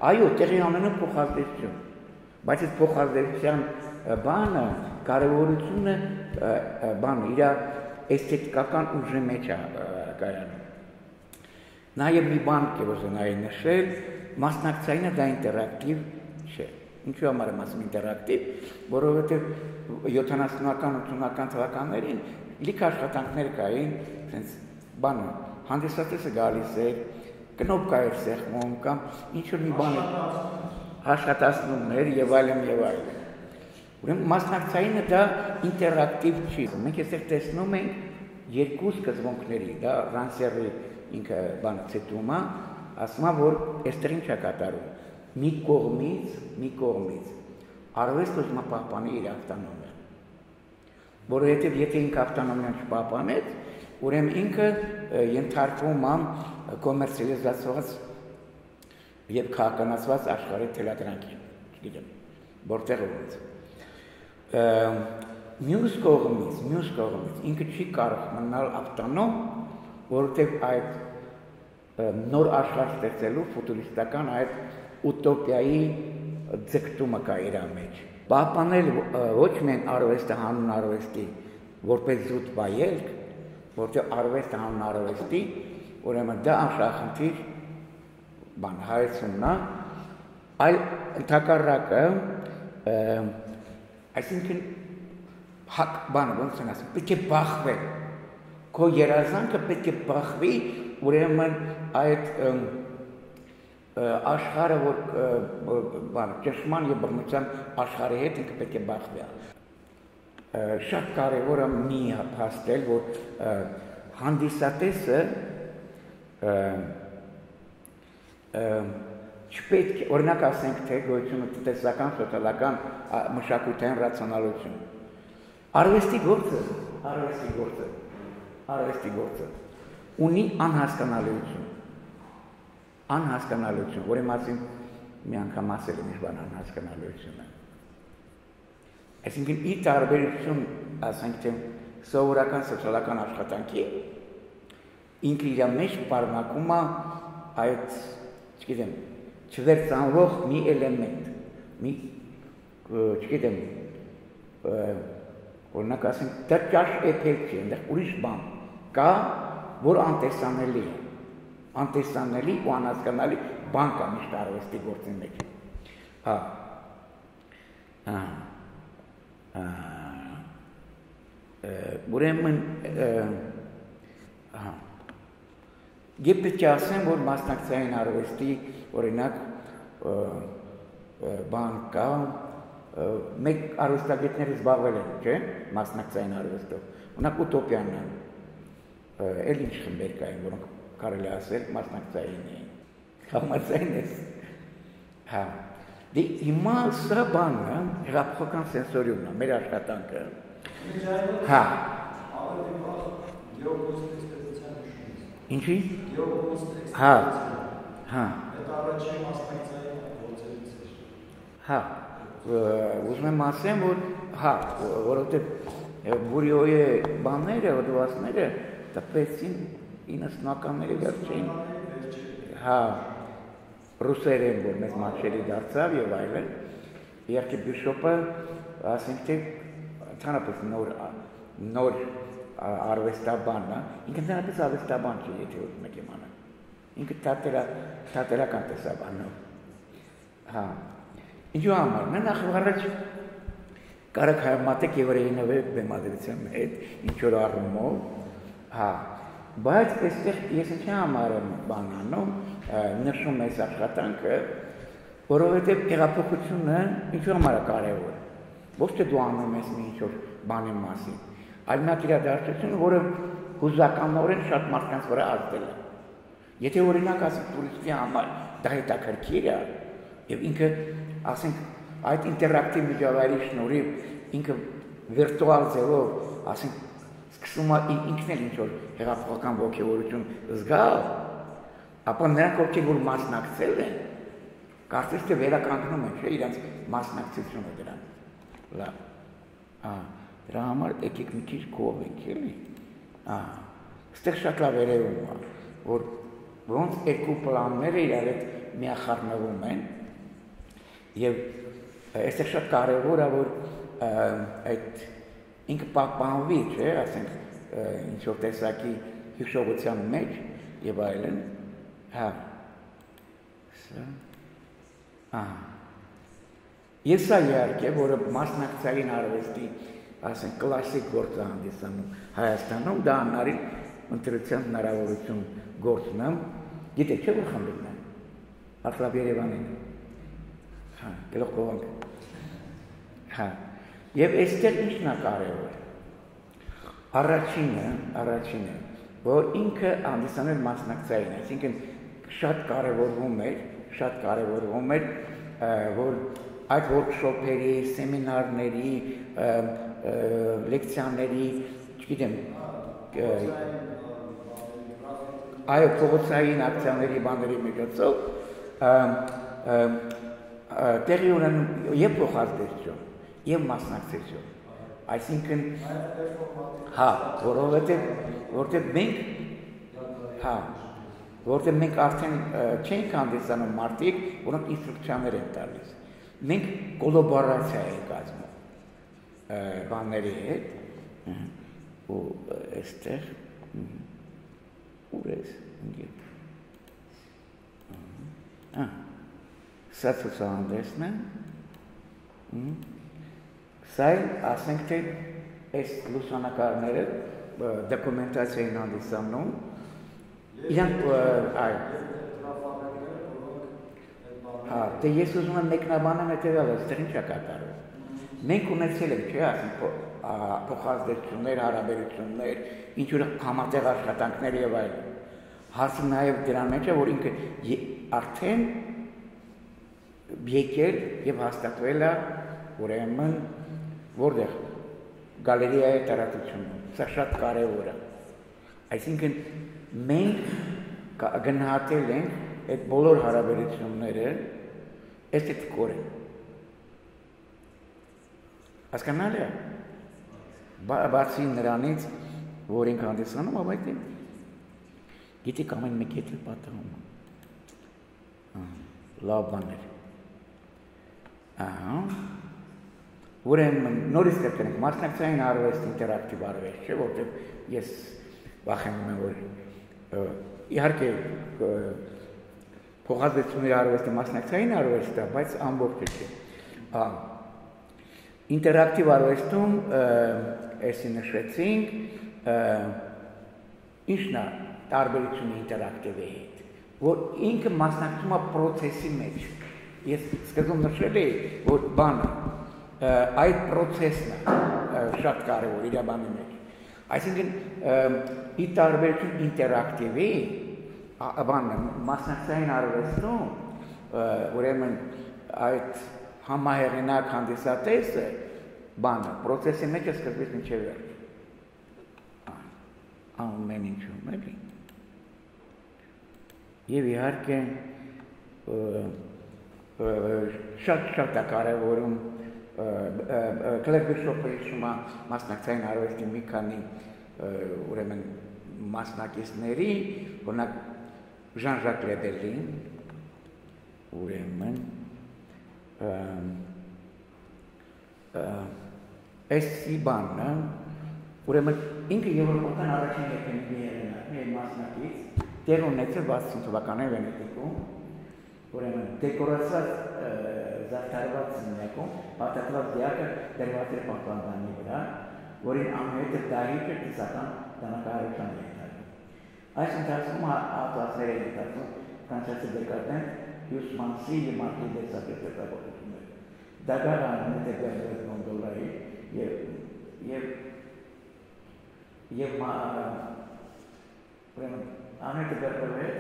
այո, տեղի ունենում փոխազդեցություն, բայց այս փոխազդեցության բանը կարևորությունը բանը իր էսթետիկական ուժի մեջ է կայանում։ Նաև մի բան կվզնայի նշել, մասնակցայինը դա ինտերակտիվ չէ։ Ինչու համար եմ ասում ինտերակտիվ, որովհետև 70-80-ական թվականներին լիք աշխատանքներ կային, sense բանը, հանդիսատեսը գալիս էր, կնոպկա էր սեղմում կամ ինչ-որ մի բան աշխատացնում էր եւ այլն եւ այլն։ Ուրեմն մասնակցայինը դա ինտերակտիվ չի։ Մենք այստեղ տեսնում ենք երկու սկզբունքների, դա Ռանսյերի ինքը բանը ցետումա, ասում է, որ այստեղ ինչ է կատարում։ Մի կողմից արվեստը ուզում է պահպանի իր ավտոնոմիան։ Որովհետև եթե ինքը ավտոնոմիան չպահպանեց, ուրեմն ինքը ենթարկվում է կոմերցիալիզացված եւ քաղաքականացված աշխարհի թելադրանքին, չգիտեմ, որտեղ ոնց։ Մյուս կողմից ինքը չի կարող մնալ ավտոնոմ, որովհետև այդ նոր աշխարհ ստեղծելու ֆուտուրիստական այդ ուտոպիայի ձգտումը կա իր մեջ։ Պահպանել ոչ միայն արվեստը հանուն արվեստի, որպես զուտ վայելք, որտեղ արվեստը հանուն արվեստի, ուրեմն դա անշահախնդիր բան հայեցումն է, այլ ընդհակառակը, այսինքն հակ բանը ոնց են ասում, պետք է բախվել, քո երազանքը պետք է բախվի, ուրեմն այդ աշխարհը, որ բան ճշմարտ եւ բռնության աշխարհի հետ ինքը պետք է բախվի։ Շատ կարևոր է մի հաստել, որ հանդիսատեսը չպետք է, օրինակ ասենք, թե գոյություն ունի տնտեսական, սոցիալական, մշակութային ռացիոնալություն։ Արվեստի գործը ունի անհասկանալիություն, որի մասին մի անգամ ասել եմ, ինչ բան անհասկանալիությունը։ Այսինքն ի տարբերություն, ասենք թե սովորական սոցիալական աշխատանքի, ինքը իր մեջ պարունակում է այդ, չգիտեմ, չվերցանվող մի էլեմենտ, մի, չգիտեմ, օրինակ ասենք, դա ճաշ էփել չի, այնտեղ ուրիշ բան կա, որ անտեսանելի է, անտեսանելի ու անհասկանալի բան կա միշտ արվեստի գործի մեջ։ Ուրեմն Եվ պետք է ասեմ, որ մասնակցային արվեստի օրինակ բան կա, մեկ արվեստագետները զբաղվել են, չէ՞, մասնակցային արվեստով։ Օրինակ ուտոպիան է, էլ ինչ խմբեր կային, որոնք կարելի ասել մասնակցային էին։ Համաձայն ես։ Հա։ Դե հիմա սա բանը հեղափոխական սենսորիումն է, մեր աշխատանքը։ Հա։ Ինչի՞։ Հա։ Հա։ Այդ առաջին մասնակցային գործերից էր։ Հա։ Ուզում եմ ասեմ, որ հա, որովհետև բուրիոյի բանները, հոդվածները տպեցին 90-ականների վերջին, հա, ռուսերեն, որ մեզ մատչելի դարձավ եւ այլն, երկիբիշոպը, ասենք թե ցանապս նոր արվեստաբանն է, ինքը ցանապս արվեստաբան չի, եթե ուզում եք իմանալ, ինքը թատերական տեսաբանն է, հա, ինչու համար, նախ առաջ կարակ հայմատեք եվրեի նվեր բեմադրության հետ, ինչ-որ առումով, հա, բայց այստեղ ես ինչի համար եմ բանանում, նշում ես աշխատանքը, որովհետև հեղափոխությունը ինչու համար է կարևոր, ոչ թե դու անում ես մի ինչ-որ բանի մասին, այլ նա իրադարձություն, որը հուզականորեն շատ մարդկանց վրա ազդել է։ Եթե օրինակ ասենք տուրիստի համար դա հետաքրքիր է, եւ ինքը ասենք այդ ինտերակտիվ միջավայրի շնորհիվ ինքը վիրտուալ ձևով, ասենք սկսում է ինքն էլ ինչ-որ հեղափոխական ոգևորություն զգալ, ապա նրանք ովքեր որ մասնակցել են, կարծես թե վերականգնում են, չէ, իրենց մասնակցությունը դրան։ Լավ։ Դրա համար եկեք մի քիչ կով ենք, էլի։ Այստեղ շատ լավ երևում է, որ ոնց երկու պլանները իրար հետ միախառնվում են, եւ այստեղ շատ կարևոր է, որ այդ ինքը պահպանվի, չէ, ասենք ինչ-որ տեսակի հիշողության մեջ եւ այլն, հա, Ես սա իհարկե, որը մասնակցային արվեստի, ասենք, կլասիկ գործ է հանդիսանում Հայաստանում, դա անարին ընտրության հնարավորություն գործն է, գիտեք չէ, որ խմբին է, Արտլավ Երևանին, հա, գլող կողանք, հա, եւ այստեղ ինչն է կարևոր, առաջինը, որ ինքը հանդիսանում մասնակցային, այսինքն շատ կարևորվում էր, որ այդ workshop-երի, սեմինարների, լեկցիաների, չգիտեմ, այո, փողոցային ակցիաների բաների միջոցով տեղի ունեն եւ փոխազդեցություն, եւ մասնակցություն։ Այսինքն, հա, որովհետեւ մենք արդեն չենք հանդիսանում մարդիկ, որոնք ինստրուկցիաներ են տալիս։ Մենք կոլաբորացիա ենք կազմում բանների հետ, ու այստեղ ուր ես, սա ցուցահանդեսն է, սա ասենք թե այս լուսանկարները դոկումենտացիա են հանդիսանում, իրանք դե ես ուզում եմ մեկնաբանեմ հետևյալը, այստեղ ինչ է կատարում։ Մենք ունեցել ենք, չէ, ասենք փոխազդեցություններ, հարաբերություններ, ինչ-որ համատեղ աշխատանքներ եւ այլն։ Հարցը նաեւ դրան մեջ է, որ ինքը արդեն եկել եւ հաստատվել է, ուրեմն որտեղ գալերիայի տարածությունում։ Սա շատ կարեւոր է։ Այսինքն մենք գնահատել ենք այդ բոլոր հարաբերությունները էսթետիկորեն։ Հասկանալի է։ Բացի նրանից, որ ենք հանդիսանում, բայց գիտեք ամեն մեկի հետ պատահում է։ Լավ բաներ։ Ուրեմն նորից կրկնենք, մասնակցային արվեստ, ինտերակտիվ արվեստ, չէ, որտեղ ես վախենում եմ, որ իհարկե փոխազդեցությունների արվեստը մասնակցային արվեստ է, բայց ամբողջը չէ։ Ինտերակտիվ արվեստում էսի նշեցինք, ինչն է տարբերությունը ինտերակտիվի հետ, որ ինքը մասնակցում է պրոցեսի մեջ։ Ես սկզբում նշել էի, որ բանը այդ պրոցեսն է շատ կարևոր իր բանի մեջ։ Այսինքն ի տարբերություն ինտերակտիվի բանը մասնակցային արվեստում ուրեմն այդ համահեղինակ հանդիսատեսը բանը պրոցեսի մեջ է սկզբից մինչև վերջ ամեն ինչում էլի եւ իհարկե շատ է կարևորում Կլեր Բիշոպը հիշում է մասնակցային արվեստի մի քանի ուրեմն մասնակիցների, օրինակ Ժան-Ժակ Լեբելին, ուրեմն Էսի բանը, ուրեմն ինքը եվրոպական առաջին երկրների հեղինակն է մասնակից, տեղ ունեցել 60 թվականին Վենետիկում, ուրեմն դեկորացված զարդարված սենյակում պատրաստված դիակը դրված էր պատվանդանի վրա, որին անհետը դահիճը տեսական դանակահարության ենթարկում։ Այս ընթացքում հատվածներ են ընթացում ֆրանսիացի դեկադեն Հյուսմանսի և Մարտի դեսակետետավորությունները։ Դագարը անհետ է բերվեց գոնդոլայի և անհետ է բերվեց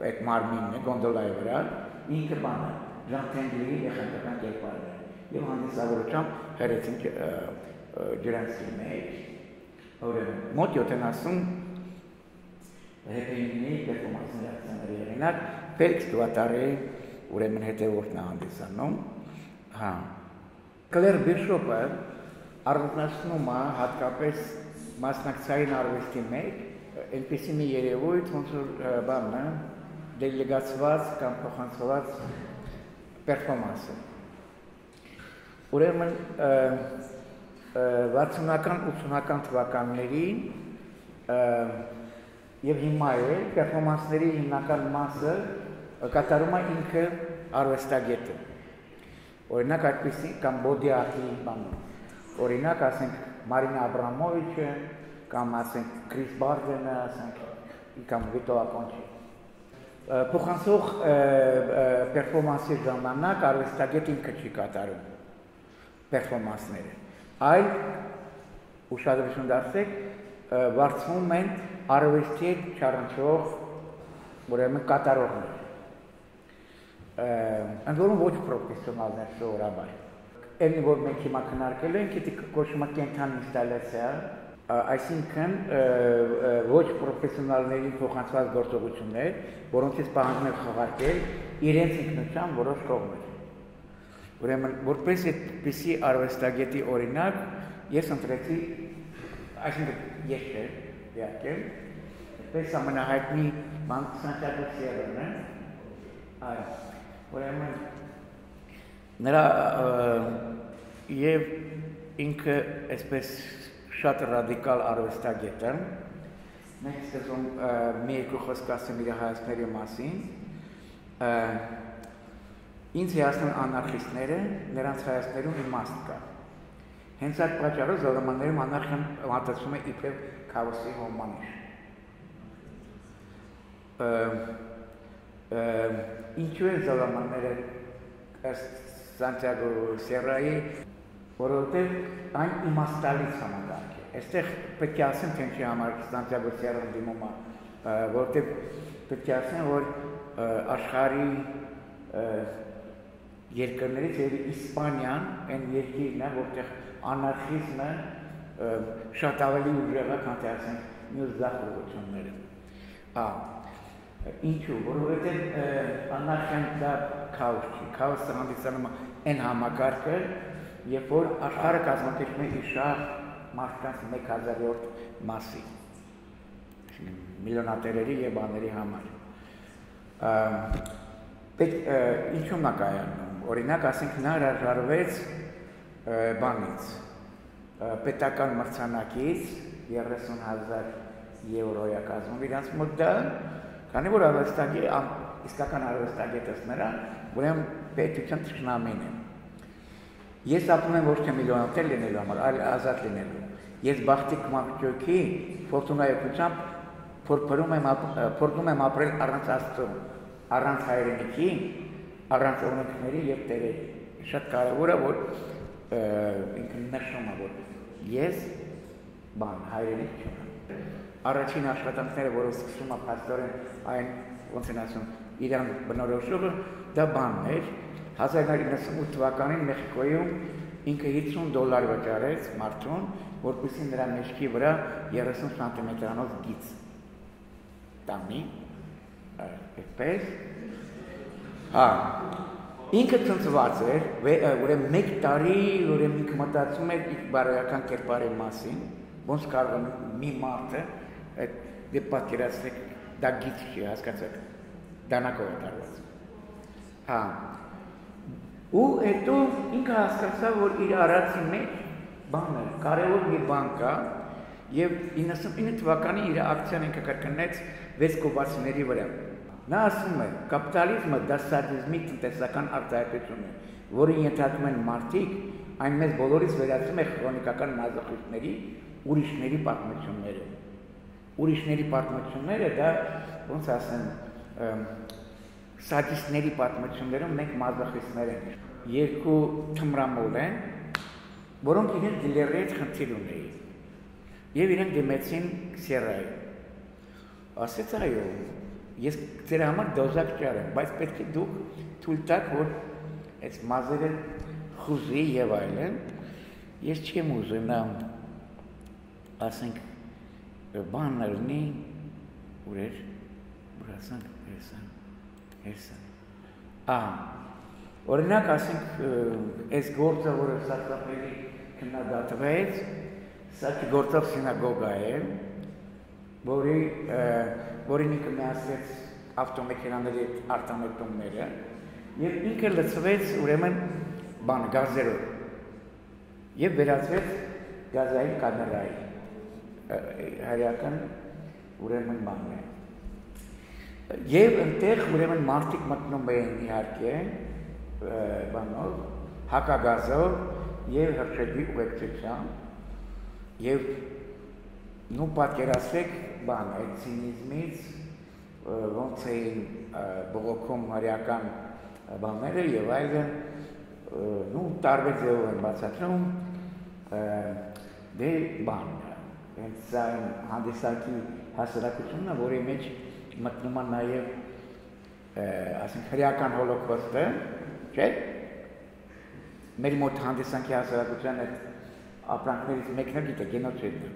այդ մարմինն է գոնդոլայի վրա, ինքը բանը Ժան Թենգլիի մեխանիկական կերպարն է և հանդիսավորությամբ հերեցին ջրանցի մեջ, մոտ 70 հետևինի պերֆորմանսների ակցիաների հեղինակ Ֆելիքս Դուատարեի ուրեմն հետևորդն է հանդիսանում։ Կլեր Բիշոպը առանձնացնում է հատկապես մասնակցային արվեստի մեջ այնպիսի մի երևույթ, ոնց որ բանը դելեգացված կամ փոխանցված պերֆորմանսը։ Ուրեմն 60-ական, 80-ական թվականներին և հիմա է պերֆորմանսների հիմնական մասը կատարում է ինքը արվեստագետը։ Օրինակ այդպիսի կամ Բոդիակի բանը, օրինակ ասենք Մարինա Աբրամովիչը, կամ ասենք Քրիս Բարդենը, ասենք կամ Վիտո Ակոնչի։ Փոխանցող պերֆորմանսի ժամանակ արվեստագետը ինքը չի կատարում պերֆորմանսները, այլ ուշադրություն դարձեք, վարձվում են արվեստի հետ չառնչող ուրեմն կատարողներ, ընդ որում ոչ պրոֆեսիոնալներ սովորաբար։ Այն որ մենք հիմա քննարկել ենք, դա կոչվում է կենթանի ինստալյացիա, այսինքն ոչ պրոֆեսիոնալներին փոխանցված գործողություններ, որոնցից պահանջում է խաղարկել իրենց ինքնության որոշ կողմեր։ Ուրեմն, որպես այդպիսի արվեստագետի օրինակ, ես ընտրեցի, այսինքն ես չէ, իհարկե, այդպես ամենահայտնի Սանտիագո Սիերրան է, ուրեմն, նրա և ինքը այսպես շատ ռադիկալ արվեստագետ է, մենք սկզբում մի երկու խոսք ասեմ իր հայացքների մասին, ինձ հիասնում անարխիստները, նրանց հայացքներում իմաստ կա։ Հենց այդ պատճառով զորամաններում անարխիան մատուցվում է իբրև քաոսի հոմանիշ։ Ինչու են զորամանները Սանտիագո Սիերրայի, որովհետև այն իմաստալից համակարգ է։ Այստեղ պետք է ասեմ, թե ինչի համար Սանտիագո Սիերրան դիմում է, որովհետև պետք է ասեմ, որ աշխարհի երկրներից եւ Իսպանիան այն երկիրն է, որտեղ անարխիզմը շատ ավելի ուժեղ է, քան թե ասենք մյուս զախողությունները։ Ինչու՞, որովհետև անարխիան դա քաոս չի, քաոսը հանդիսանում է այն համակարգը, երբ որ աշխարհը կազմակերպում է իր շահ մարդկանց 1000-րդ մասի, միլիոնատերերի եւ բաների համար։ Ինչու՞մ է կայանում։ Օրինակ, ասենք նա հրաժարվեց բանից, պետական մրցանակից 30,000 եվրոյա կազմում իրանց մոտ դա, քանի որ իսկական արվեստագետս նրան, ուրեմն պետության թշնամին է։ Ես ապրում եմ ոչ թե միլիոնատեր լինելու համար, այլ ազատ լինելու։ Ես բախտիկ մակջոքի ֆորտունայի օգնությամբ փորձում եմ ապրել առանց Աստծո, առանց հայրենիքի, առանց օրենքների եւ տերերի։ Շատ կարևոր է, որ ինքն նշում է, որ ես հայրենիք չունեմ։ Առաջին աշխատանքները, որով սկսում է փաստորեն այն ոնց են ասում, իրան բնորոշումը, դա բանն էր։ 1998 թվականին Մեխիկոյում ինքը $50 վճարեց մարդուն, որպեսզի նրա մեջքի վրա 30 սանտիմետրանոց գիծ տանի, այդպես։ ինքը ծնծված էր, ուրեմն մեկ տարի ուրեմն ինքը մտածում էր իր բարոյական կերպարի մասին, ոնց կարող է մի մարդը այդ դե պատկերացրեք դա գիծ չի, հասկացեք, դանակով է տարված։ Հա։ Ու հետո ինքը հասկացավ, որ իր արածի մեջ բան է, կարևոր մի բան կա, եւ 99 թվականի իր ակցիան ինքը կրկնեց 6 կոբացիների վրա։ Նա ասում է, կապիտալիզմը դա սադիզմի տնտեսական արտահայտություն է, որը ենթարկում են մարդիկ, այն մեզ բոլորից վերածում է քրոնիկական մազախիստների, ուրիշների պատմությունները։ Ուրիշների պատմությունները դա ոնց ասեմ, սադիստների պատմություններում մենք մազախիստներ ենք։ Երկու թմրամոլ են, որոնք իրենք դիլերների հետ խնդիր ունեին։ Եվ իրենք դիմեցին Սերայի։ Ասեց այո, ես ձեր համար դոզակ չարեմ, բայց պետք է դուք թույլ տաք, որ այս մազերը խուզի եւ այլն։ Ես չեմ ուզում նա ասենք բան լինի, ուրեր, ասենք հեսան։ Օրինակ ասենք այս գործը, որը սարսափելի քննադատվեց, սա գործող սինագոգա է, որին ինքը միացրեց ավտոմեքենաների արտանետումները եւ ինքը լցվեց ուրեմն բան գազերով եւ վերածվեց գազային կամերայի հայրական ուրեմն բանն է եւ այնտեղ ուրեմն մարդիկ մտնում էին իհարկե բանով հակագազով եւ հրշեջի ուղեկցությամբ եւ նու պատկերացրեք բան այդ ցինիզմից ոնց էին բողոքում հայրական բաները եւ այլն նու տարբեր ձևով են բացատրում դե բան հենց այն հանդիսակի հասարակությունը որի մեջ մտնում է նաեւ ասենք հրեական հոլոկոստը չէ մեր մոտ հանդիսանքի հասարակության այդ ապրանքներից մեկն է գիտեք գենոցիդը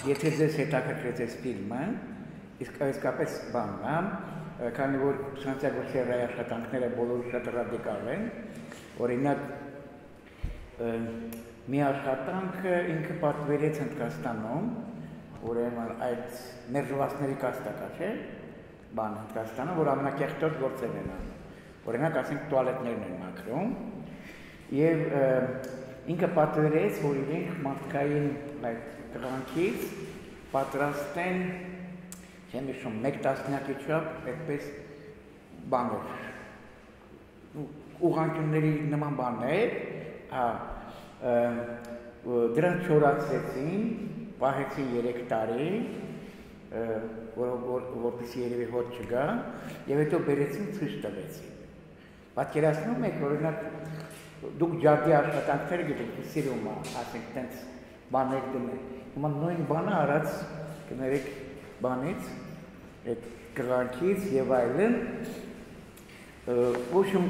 Եթե ձեզ հետաքրքրեց այս ֆիլմը, իսկապես բանն է, քանի որ Սանտիագո Սերրայի աշխատանքները բոլորը շատ ռադիկալ են, օրինակ մի աշխատանքը ինքը պատվիրեց Հնդկաստանում, ուրեմն այդ ներժվացների կաստակա, չէ՞, բան Հնդկաստանը, որ ամենակեղտոտ գործեր են անում, օրինակ ասենք տուալետներն են մաքրում, եւ ինքը պատվիրեց, որ իրենք մարդկային այդ տղանքից պատրաստեն, չեմ հիշում, 1 տասնյակի չափ այդպես բաներ, ուղղանկյունների նման բաներ, դրանց չորացրեցին, պահեցին 3 տարի, որպեսզի երևի հոտ չգա, եւ հետո բերեցին ցույց տվեցին։ Պատկերացնում եք, օրինակ, դուք ջարդի աշխատանքները գիտեք, սիրում ա, ասենք, տենց բաներ դնել։ Հիմա նույն բանը արած կներեք բանից, այդ կղանքից եւ այլն, ոչմ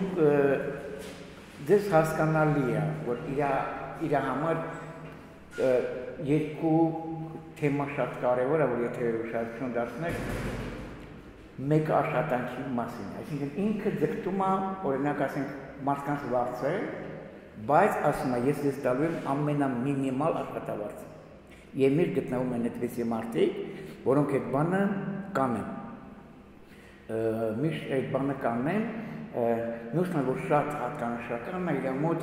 դες հասկանալի է, որ իր համար երկու թեմա շատ կարևոր է, որ եթե ուշադրություն դարձնեք, մեկ աշխատանքի մասին է, այսինքն ինքը ձգտում է, օրինակ ասենք, մարդկանց վարձել, բայց ասում է, ես տալու եմ ամենամինիմալ աշխատավարձը։ Եվ միշտ գտնվում են այդպիսի մարդիկ, որոնք այդ բանը կանեն։ Միշտ այդ բանը կանեն, նույնիսկ որ շատ հատկանշական է, իր մոտ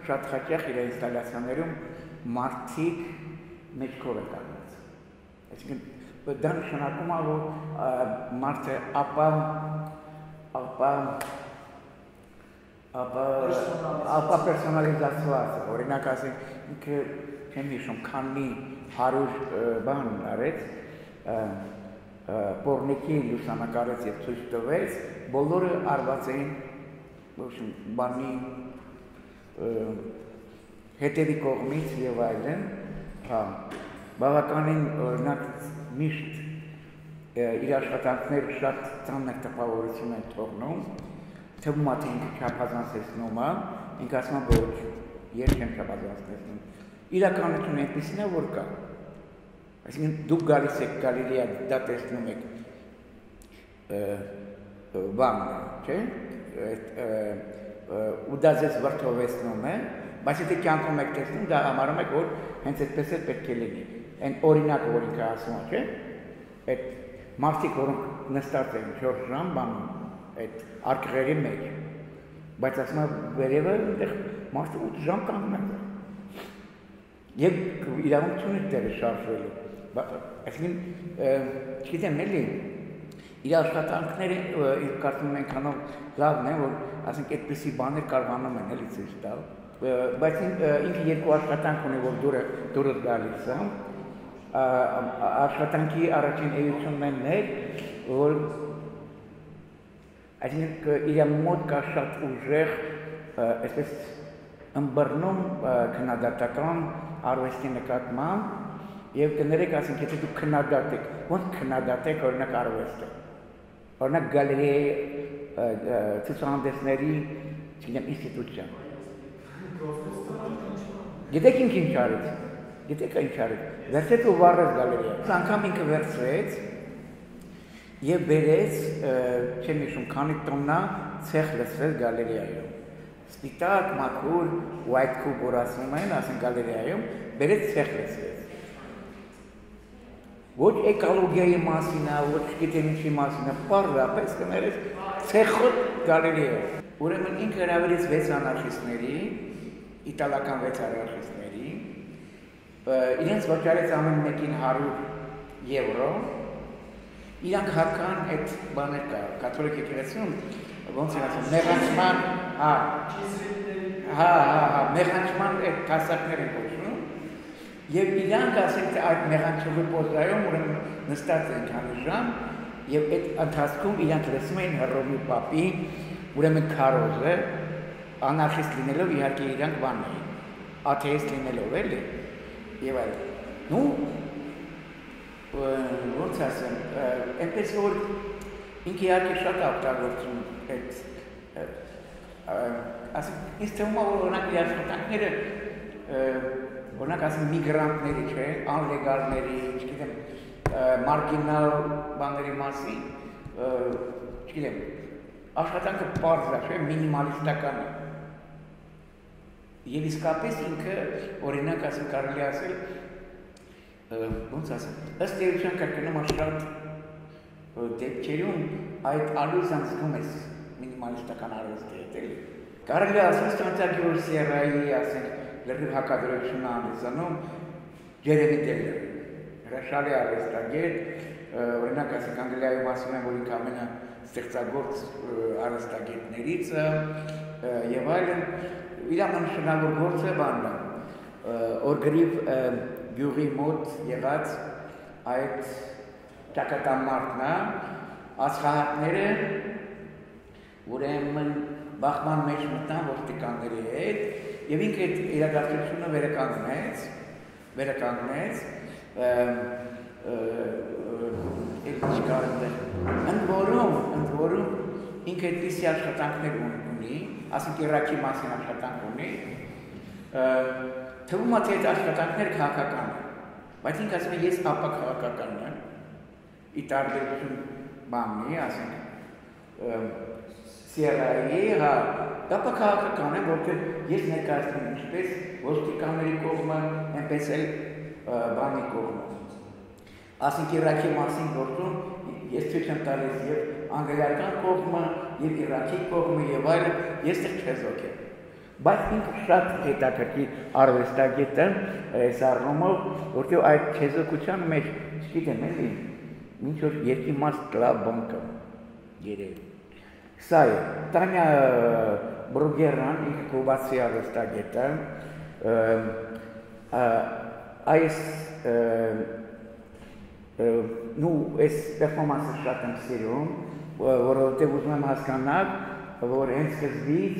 շատ հաճախ իր ինստալացիաներում մարդիկ մեջքով է կանգնած։ Այսինքն դա նշանակում է, որ մարդը ապա պերսոնալիզացված է, օրինակ ասենք, ինքը չեմ հիշում, քանի 100 բան արեց, պորնիկի լուսանկարեց եւ ցույց տվեց, բոլորը արված էին բանի հետևի կողմից եւ այլն, բավականին օրինակ միշտ իր աշխատանքները շատ ծանր տպավորություն են թողնում, թվում է թե ինքը չափազանցեցնում է, ինքը ասում է ոչ, ես չեմ չափազանցեցնում։ Իրականությունը այնպիսին է, որ կա։ Այսինքն դուք գալիս եք գալերեա, դա տեսնում եք բան, չէ՞, ու դա ձեզ վրդովեցնում է, բայց եթե կյանքում եք տեսնում, դա համարում եք, որ հենց այդպես էլ պետք է լինի։ Այն օրինակը, որ ինքը ասում է, չէ՞, այդ մարդիկ, որոնք նստած են 4 ժամ բանում, այդ արկղերի մեջ, բայց ասում է վերևը այնտեղ մարդը 8 ժամ կանգնած է։ Եվ իրավունք չունի տեղը շարժվելու։ Այսինքն, չգիտեմ, էլի, իր աշխատանքները կարծում եմ այնքանով լավն են, որ ասենք այդպիսի բաներ կարողանում են էլի ցույց տալ, բայց ինքը երկու աշխատանք ունի, որ դուրս գալիս է։ Աշխատանքի առաջին էությունն էր, որ այսինքն իր մոտ կա շատ ուժեղ, այսպես ըմբռնում քննադատական արվեստի նկատմամբ եւ կներեք, ասենք, եթե դուք քննադատեք, ոնց քննադատեք օրինակ արվեստը։ Օրինակ գալերեի ցուցահանդեսների, չգիտեմ, ինստիտուցիա։ Գիտեք ինչ արեց։ Գիտեք ինչ արեց։ Վերցրեց ու վառեց գալերեա։ Անգամ ինքը վերցրեց եւ բերեց, չեմ հիշում, քանի տոննա ցեխ լցրեց գալերեայում։ Սպիտակ, մաքուր, white cube որ ասում են, ասեն գալերեայում, բերեց ցեխ լցրեց։ Ոչ էկոլոգիայի մասին է, ոչ գիտեմ ինչի մասին է, պարզապես կներես ցեխոտ գալերեա։ Ուրեմն ինքը հրավիրեց 6 անարխիստների, իտալական 6 անարխիստների, իրենց վճարեց ամեն մեկին 100 եվրո, իրանք հարկան այդ բաներ կա, կաթոլիկ եկեղեցում, ոնց են ասում, մեղանչման, մեղանչման այդ կասակներ են կոչվում, եւ իրանք ասենք այդ մեղանչողի պոզրայում ուրեմն նստած են քանի ժամ, եւ այդ ընթացքում իրանք լսում էին Հռոմի պապի, ուրեմն քարոզը, անարխիստ լինելով իհարկե իրանք բան էին, աթեիստ լինելով էլի, եւ այլն։ Նու ոնց ասեմ, այնպես որ ինքը իհարկե շատ օգտագործում այդ ասենք ինձ թվում է որ օրինակ իր աշխատանքները օրինակ ասեմ միգրանտների, չէ, անլեգալների, չգիտեմ, մարգինալ բաների մասին, չգիտեմ, աշխատանքը պարզ է, չէ, մինիմալիստական է։ Եվ իսկապես ինքը օրինակ ասեմ կարելի ասել, ոնց ասեմ, ըստ էության կրկնում է շատ դեպքերում այդ ալյուզիան զգում ես մինիմալիստական արվեստի հետ էլի։ Կարելի ասել Սանտիագո Սիերայի, ասենք, լրիվ հակադրությունը անվանում Ջերեմի Տեյլորը։ Հրաշալի արվեստագետ, օրինակ ասենք Անգլիայում ասում են, որ ինքը ամենաստեղծագործ արվեստագետներից է եւ այլն։ Իր ամենաշնորհավոր գործը բանն է, օրգրիվ գյուղի մոտ եղած այդ ճակատամարտն է, ածխահատները ուրեմն բախման մեջ մտան ոստիկանների հետ եւ ինքը այդ իրադարձությունը վերականգնեց ընդ որում ինքը այդպիսի աշխատանքներ ունի, ասենք Իրաքի մասին աշխատանք ունի, թվում է թե այդ աշխատանքները քաղաքական են, բայց ինքը ասում է ես ապաքաղաքական եմ, ի տարբերություն բանի, ասենք Սիերայի, ապաքաղաքական եմ, որտեղ ես ներկայացնում եմ ինչպես ոստիկանների կողմը, այնպես էլ բանի կողմը։ Ասենք Իրաքի մասին գործում ես ցույց եմ տալիս եւ անգլիական կողմը, եւ Իրաքի կողմը եւ այլն, ես չեզոք եմ։ Բայց ինքը շատ հետաքրքիր արվեստագետ է այս առումով, որտեղ այդ չեզոքության մեջ, չգիտեմ էլի, ինչ որ երկի մաս կլավ բան կա երևի։ Սա է, Տանյա Բրուգերան, ինքը կուբացի արվեստագետ է, այս այս պերֆորմանսը շատ եմ սիրում, որովհետև ուզում եմ հասկանալ, որ հենց սկզբից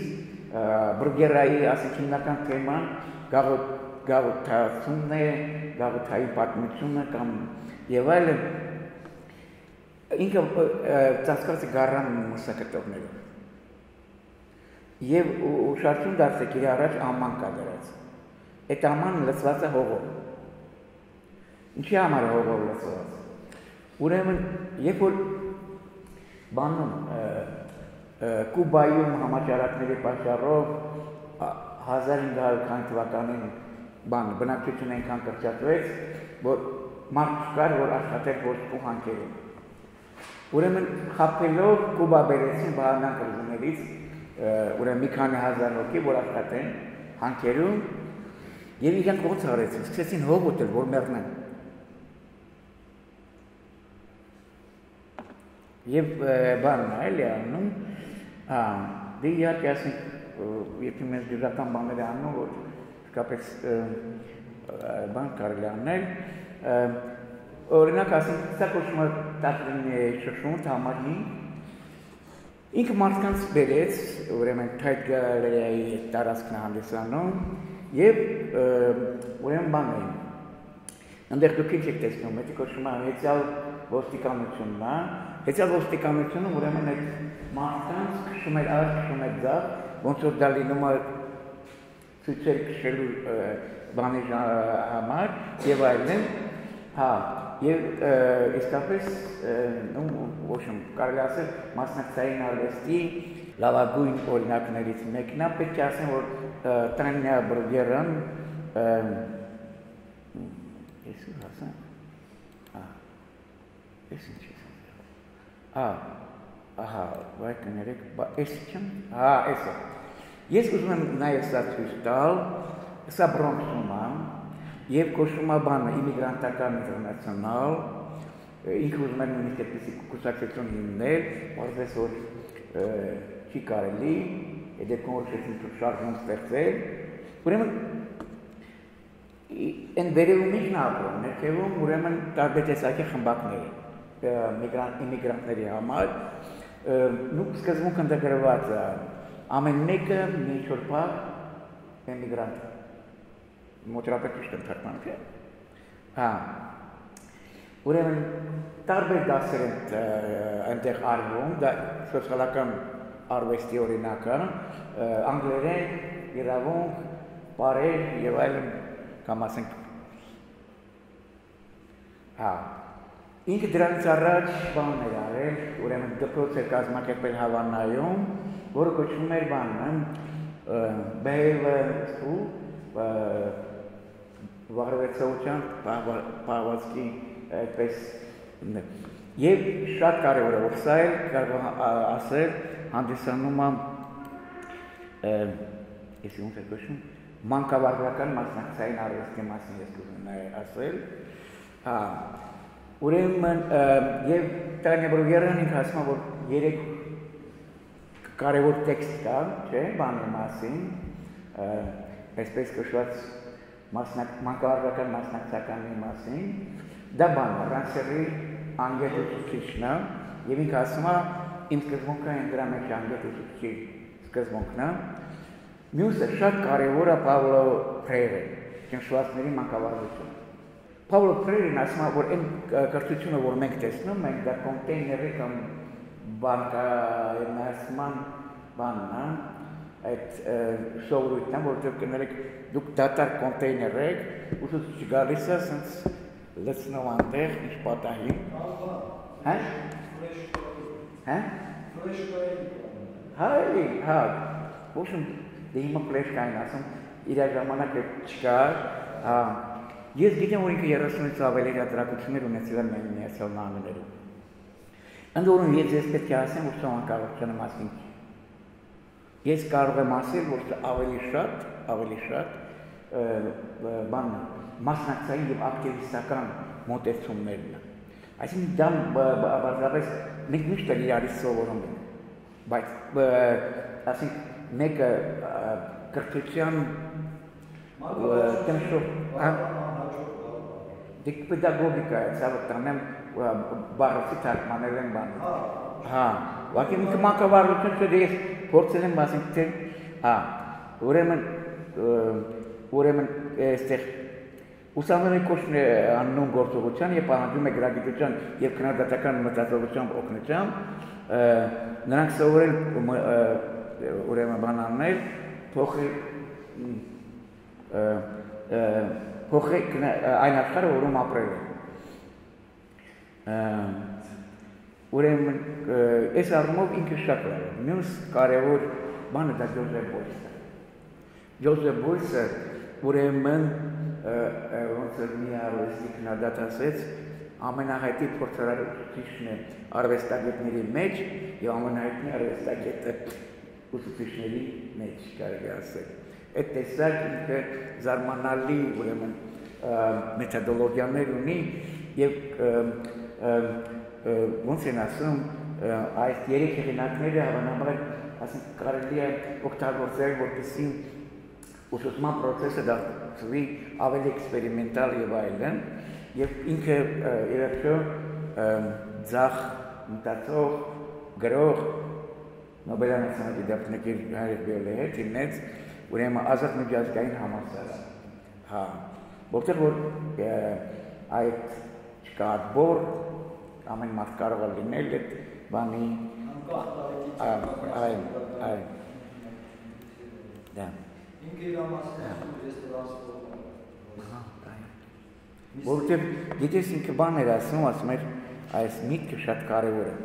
Բրուգերայի ասենք հիմնական թեման գաղութացումն է, գաղութայի պատմությունը կամ եւ այլն, ինքը ծածկված է գառան մսակետովներով եւ ուշադրություն դարձեք իր առաջ աման կա դրած, այդ աման լցված է հողով։ Ինչի համար հողով լցված։ Ուրեմն, երբ որ բանում Կուբայում համաճարակների պատճառով 1520 թվականին բնակչությունը այնքան կրճատվեց, որ մարդ չկար, որ աշխատեր ոսկու հանքերում։ Ուրեմն խաբելով Կուբա բերեցին բանան կղզիներից, ուրեմն մի քանի հազար հոգի, որ աշխատեն հանքերում, եւ իրենք ոնց արեցին, սկսեցին հող ուտել, որ մեռնեն։ Եվ բանն էլի անում, դե իհարկե ասենք, եթե մեզ դժական բաներ անում, որ իսկապես բան կարելի անել, օրինակ ասենք, սա կոչվում է Տատրինի շշունդ համար 5, ինքը մարդկանց բերեց, ուրեմն Թայտ գալերիայի տարածքն հանդիսանում, եւ ուրեմն բան էին, ընդեղ դուք ինչ եք տեսնում, դա կոչվում է հեծյալ ոստիկանությունն է, հեծյալ ոստիկանությունը ուրեմն այդ մարդկանց քշում էր արդ, քշում էր ձախ, ոնց որ դա լինում է ցույցեր քշելու բանի համար եւ այլն, եւ իսկապես ոչ կարելի ասել մասնակցային արվեստի լավագույն օրինակներից մեկն է, պետք է ասեմ, որ Տանյա Բրուգերան ես ու հասան, ես ինչ ես վայ կներեք, ես չեմ, ես է, ես ուզում եմ նաև սա ցույց տալ, սա Բրոնքսում է, եւ կոչվում է բանը իմիգրանտական ինտերնացիոնալ, ինքը ուզում է նույնիսկ այդպիսի կուսակցություն հիմնել, որպես որ չի կարելի, դեպքում որ չեցին շարժում ստեղծել, ուրեմն այն վերևում ինչն ապրում, ներքևում ուրեմն տարբեր տեսակի խմբակներ իմիգրանտների համար, սկզբունք ընդգրկված է, ամեն մեկը մի ինչ-որ բան իմիգրանտ է։ Մոտրապես ճիշտ եմ թարգմանում, չէ՞։ Ուրեմն տարբեր դասեր են այնտեղ արվում, դա սոցիալական արվեստի օրինակը, անգլերեն, իրավունք, պարեր եւ այլն կամ ասենք ինքը դրանից առաջ բան էր արել, ուրեմն դպրոց էր կազմակերպել Հավանայում, որը կոչվում էր Բեհևը վարվեցողության պահվածքի այդպես եւ շատ կարևոր է, որ սա էլ կարող ասել հանդիսանում ես ոնց է կոչվում մանկավարժական մասնակցային արվեստի մասին ես ուզում եմ ասել ուրեմն եւ Տանյաբրոգյանն ինքը ասում է որ 3 կարևոր տեքստ կա չէ բանի մասին այսպես կոչված մանկավարժական մասնակցականի մասին դա բանը Ռանսերի անգետուցիչն է եւ ինքը ասում է իմ սկզբունքը դրա մեջ անգետուցիչի սկզբունքն է Մյուսը շատ կարևոր է Պավլո Ֆրեյրը, ճնշվածների մանկավարժությունը։ Պավլո Ֆրեյրն ասում է, որ այն կրթությունը, որ մենք տեսնում ենք, դա կոնտեյների կամ բանկայնացման բանն է, այդ սովորույթն է, որտեղ կներեք դուք դատարկ կոնտեյներ եք, ուսուցիչ գալիս է, ասենց լցնով անտեղ, ինչ պատահի։ Հա? Հա, ոչմ դե հիմա ֆլեշկային ասում, իր ժամանակը չկար, ես գիտեմ, որ ինքը 30-ից ավելի հրատարակություններ ունեցել է Միացյալ Նահանգներում։ Ընդ որում ես պետք է ասեմ, որ սա մանկավարժության մասին չի։ Ես կարող եմ ասել, որ ավելի շատ մասնակցային եւ ակտիվիստական մոտեցումներն են։ Այսինքն դա բարձրապես մենք միշտ իրարից սովորում ենք, բայց ասենք մեկը կրթության տենշով դիք պետագոգիկա է, ցավոք տանեմ բառացի թարգմանել են բանը։ Հա, ուղղակի ինքը մանկավարժություն չէ, ես փորձել եմ ասենք թե, ուրեմն այստեղ ուսանողի կոչն է անում գործողության եւ պահանջում է գրագիտության եւ քննադատական մտածողությամբ օգնությամբ նրանք սովորել ուրեմն բանանել փոխեք այն աշխարհը, որում ապրել են։ Ուրեմն այս առումով ինքը շատ է։ Մյուս կարևոր բանը դա Ջոզեֆ Բոյսն է։ Ջոզեֆ Բոյսը ուրեմն ոնց որ մի արվեստի քննադատ ասեց, ամենահայտնի փորձարարությունն է արվեստագետների մեջ եւ ամենահայտնի արվեստագետը ուսուցիչների մեջ կարելի ասել։ Այդ տեսակ ինքը զարմանալի ուրեմն մեթոդոլոգիաներ ունի եւ ոնց են ասում այս 3 հեղինակները հավանաբար ասենք կարելի է օգտագործել որպեսզի ուսուցման process-ը դարձվի ավելի էքսպերիմենտալ եւ այլն եւ ինքը իրականում ձախ մտածող գրող Նոբելյանացան դիպլոմատիկ հայրբիոլոգի հետ ինձ ուրեմն ազատ միջազգային համալսարան։ Հա, որտեղ որ այդ չկարբոր ամեն մարդ կարող է լինել այդ բանի այ դա ինքը իր ամասն ես դրասում որտեղ գիտես ինքը բաներ ասում էր այս միտքը շատ կարևոր է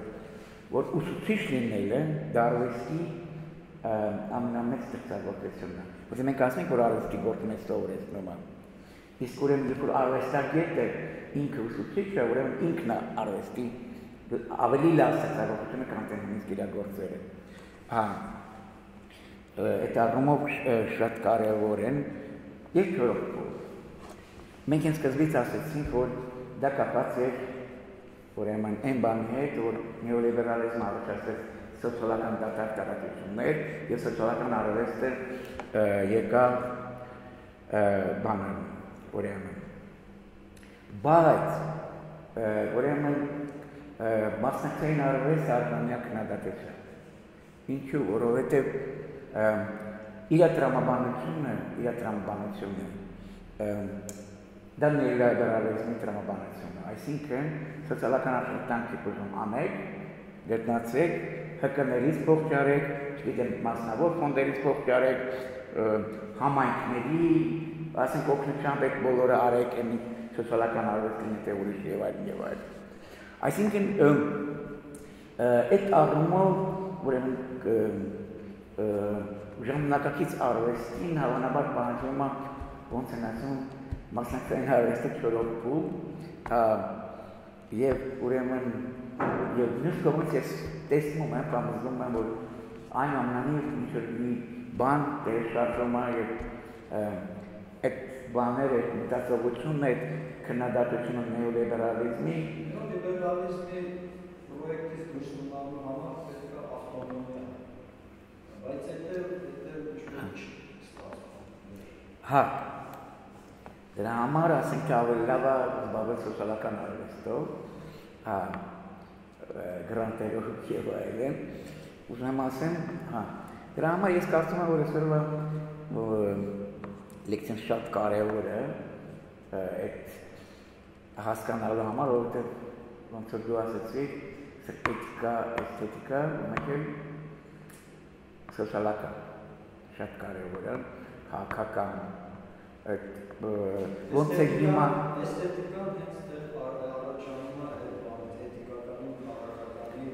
որ ուսուցիչ լինելը դա արվեստի ամենամեծ ստեղծագործությունն է։ Որտեղ մենք ասենք, որ արվեստի գործը մեծ սովորեցնում է։ Իսկ ուրեմն երբ որ արվեստագետը ինքը ուսուցիչ է, ուրեմն ինքն է արվեստի ավելի լավ ստեղծագործությունը քան նույնիսկ իր գործերը։ Հա։ Այդ առումով շատ կարևոր են երկրորդ։ Մենք ինձ սկզբից ասեցինք, որ դա կապված է ուրեմն այն բանի հետ, որ նեոլիբերալիզմը առաջացրեց սոցիալական տարածություններ եւ սոցիալական արվեստը եկավ բանը ուրեմն բայց ուրեմն մասնակցային արվեստը արժանյա քննադատության ինչու որովհետեւ իր տրամաբանությունը դա նեոլիբերալիզմի տրամաբանությունն է այսինքն սոցիալական աշխատանքի ուզում անեք գտնացեք հկներից փող ճարեք, չգիտեմ մասնավոր ֆոնդերից փող ճարեք, համայնքների ասենք օգնությամբ այդ բոլորը արեք էնի սոցիալական արվեստին թե ուրիշ եւ այլ։ Այսինքն այդ առումով ուրեմն ժամանակակից արվեստին հավանաբար պահանջվում է ոնց են ասում մասնակցային արվեստը չորոքու եւ ուրեմն եւ նույնիսկ կողմից ես տեսնում եմ կամ զգում եմ որ այն ամենի մի բան դերաշարժում է եւ այդ բաները մտածողությունն այդ քննադատությունը նեոլիբերալիզմի պրոյեկտից դուրս մնալու համար պետք է ավտոնոմիա, բայց դա չի ստացվում։ Հա, դրա համար ասենք ավելի լավ է զբաղվել սոցիալական արվեստով, գրանտերով եւ այլն, ուզում եմ ասեմ, դրա համար ես կարծում եմ որ այսօրվա լեկցիան շատ կարևոր է այդ հասկանալու համար, որովհետեւ ոնց որ դու ասացիր էսթետիկա, մեկ էլ սոցիալական շատ կարևոր է, քաղաքական ոնց է հիմա էսթետիկան հենց դեռ առաջանում է այդ էթիկականի քաղաքականի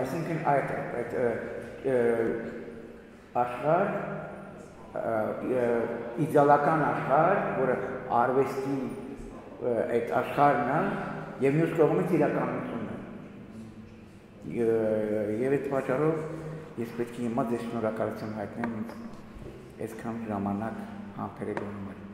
այսինքն այդ աշխարհ իդեալական աշխարհ, որը արվեստի այդ աշխարհն է եւ մյուս կողմից իրականությունն է։ Եվ այդ պատճառով ես պետք է հիմա ձեզ շնորհակալություն հայտնեմ ինձ այսքան ժամանակ համբերելու համար։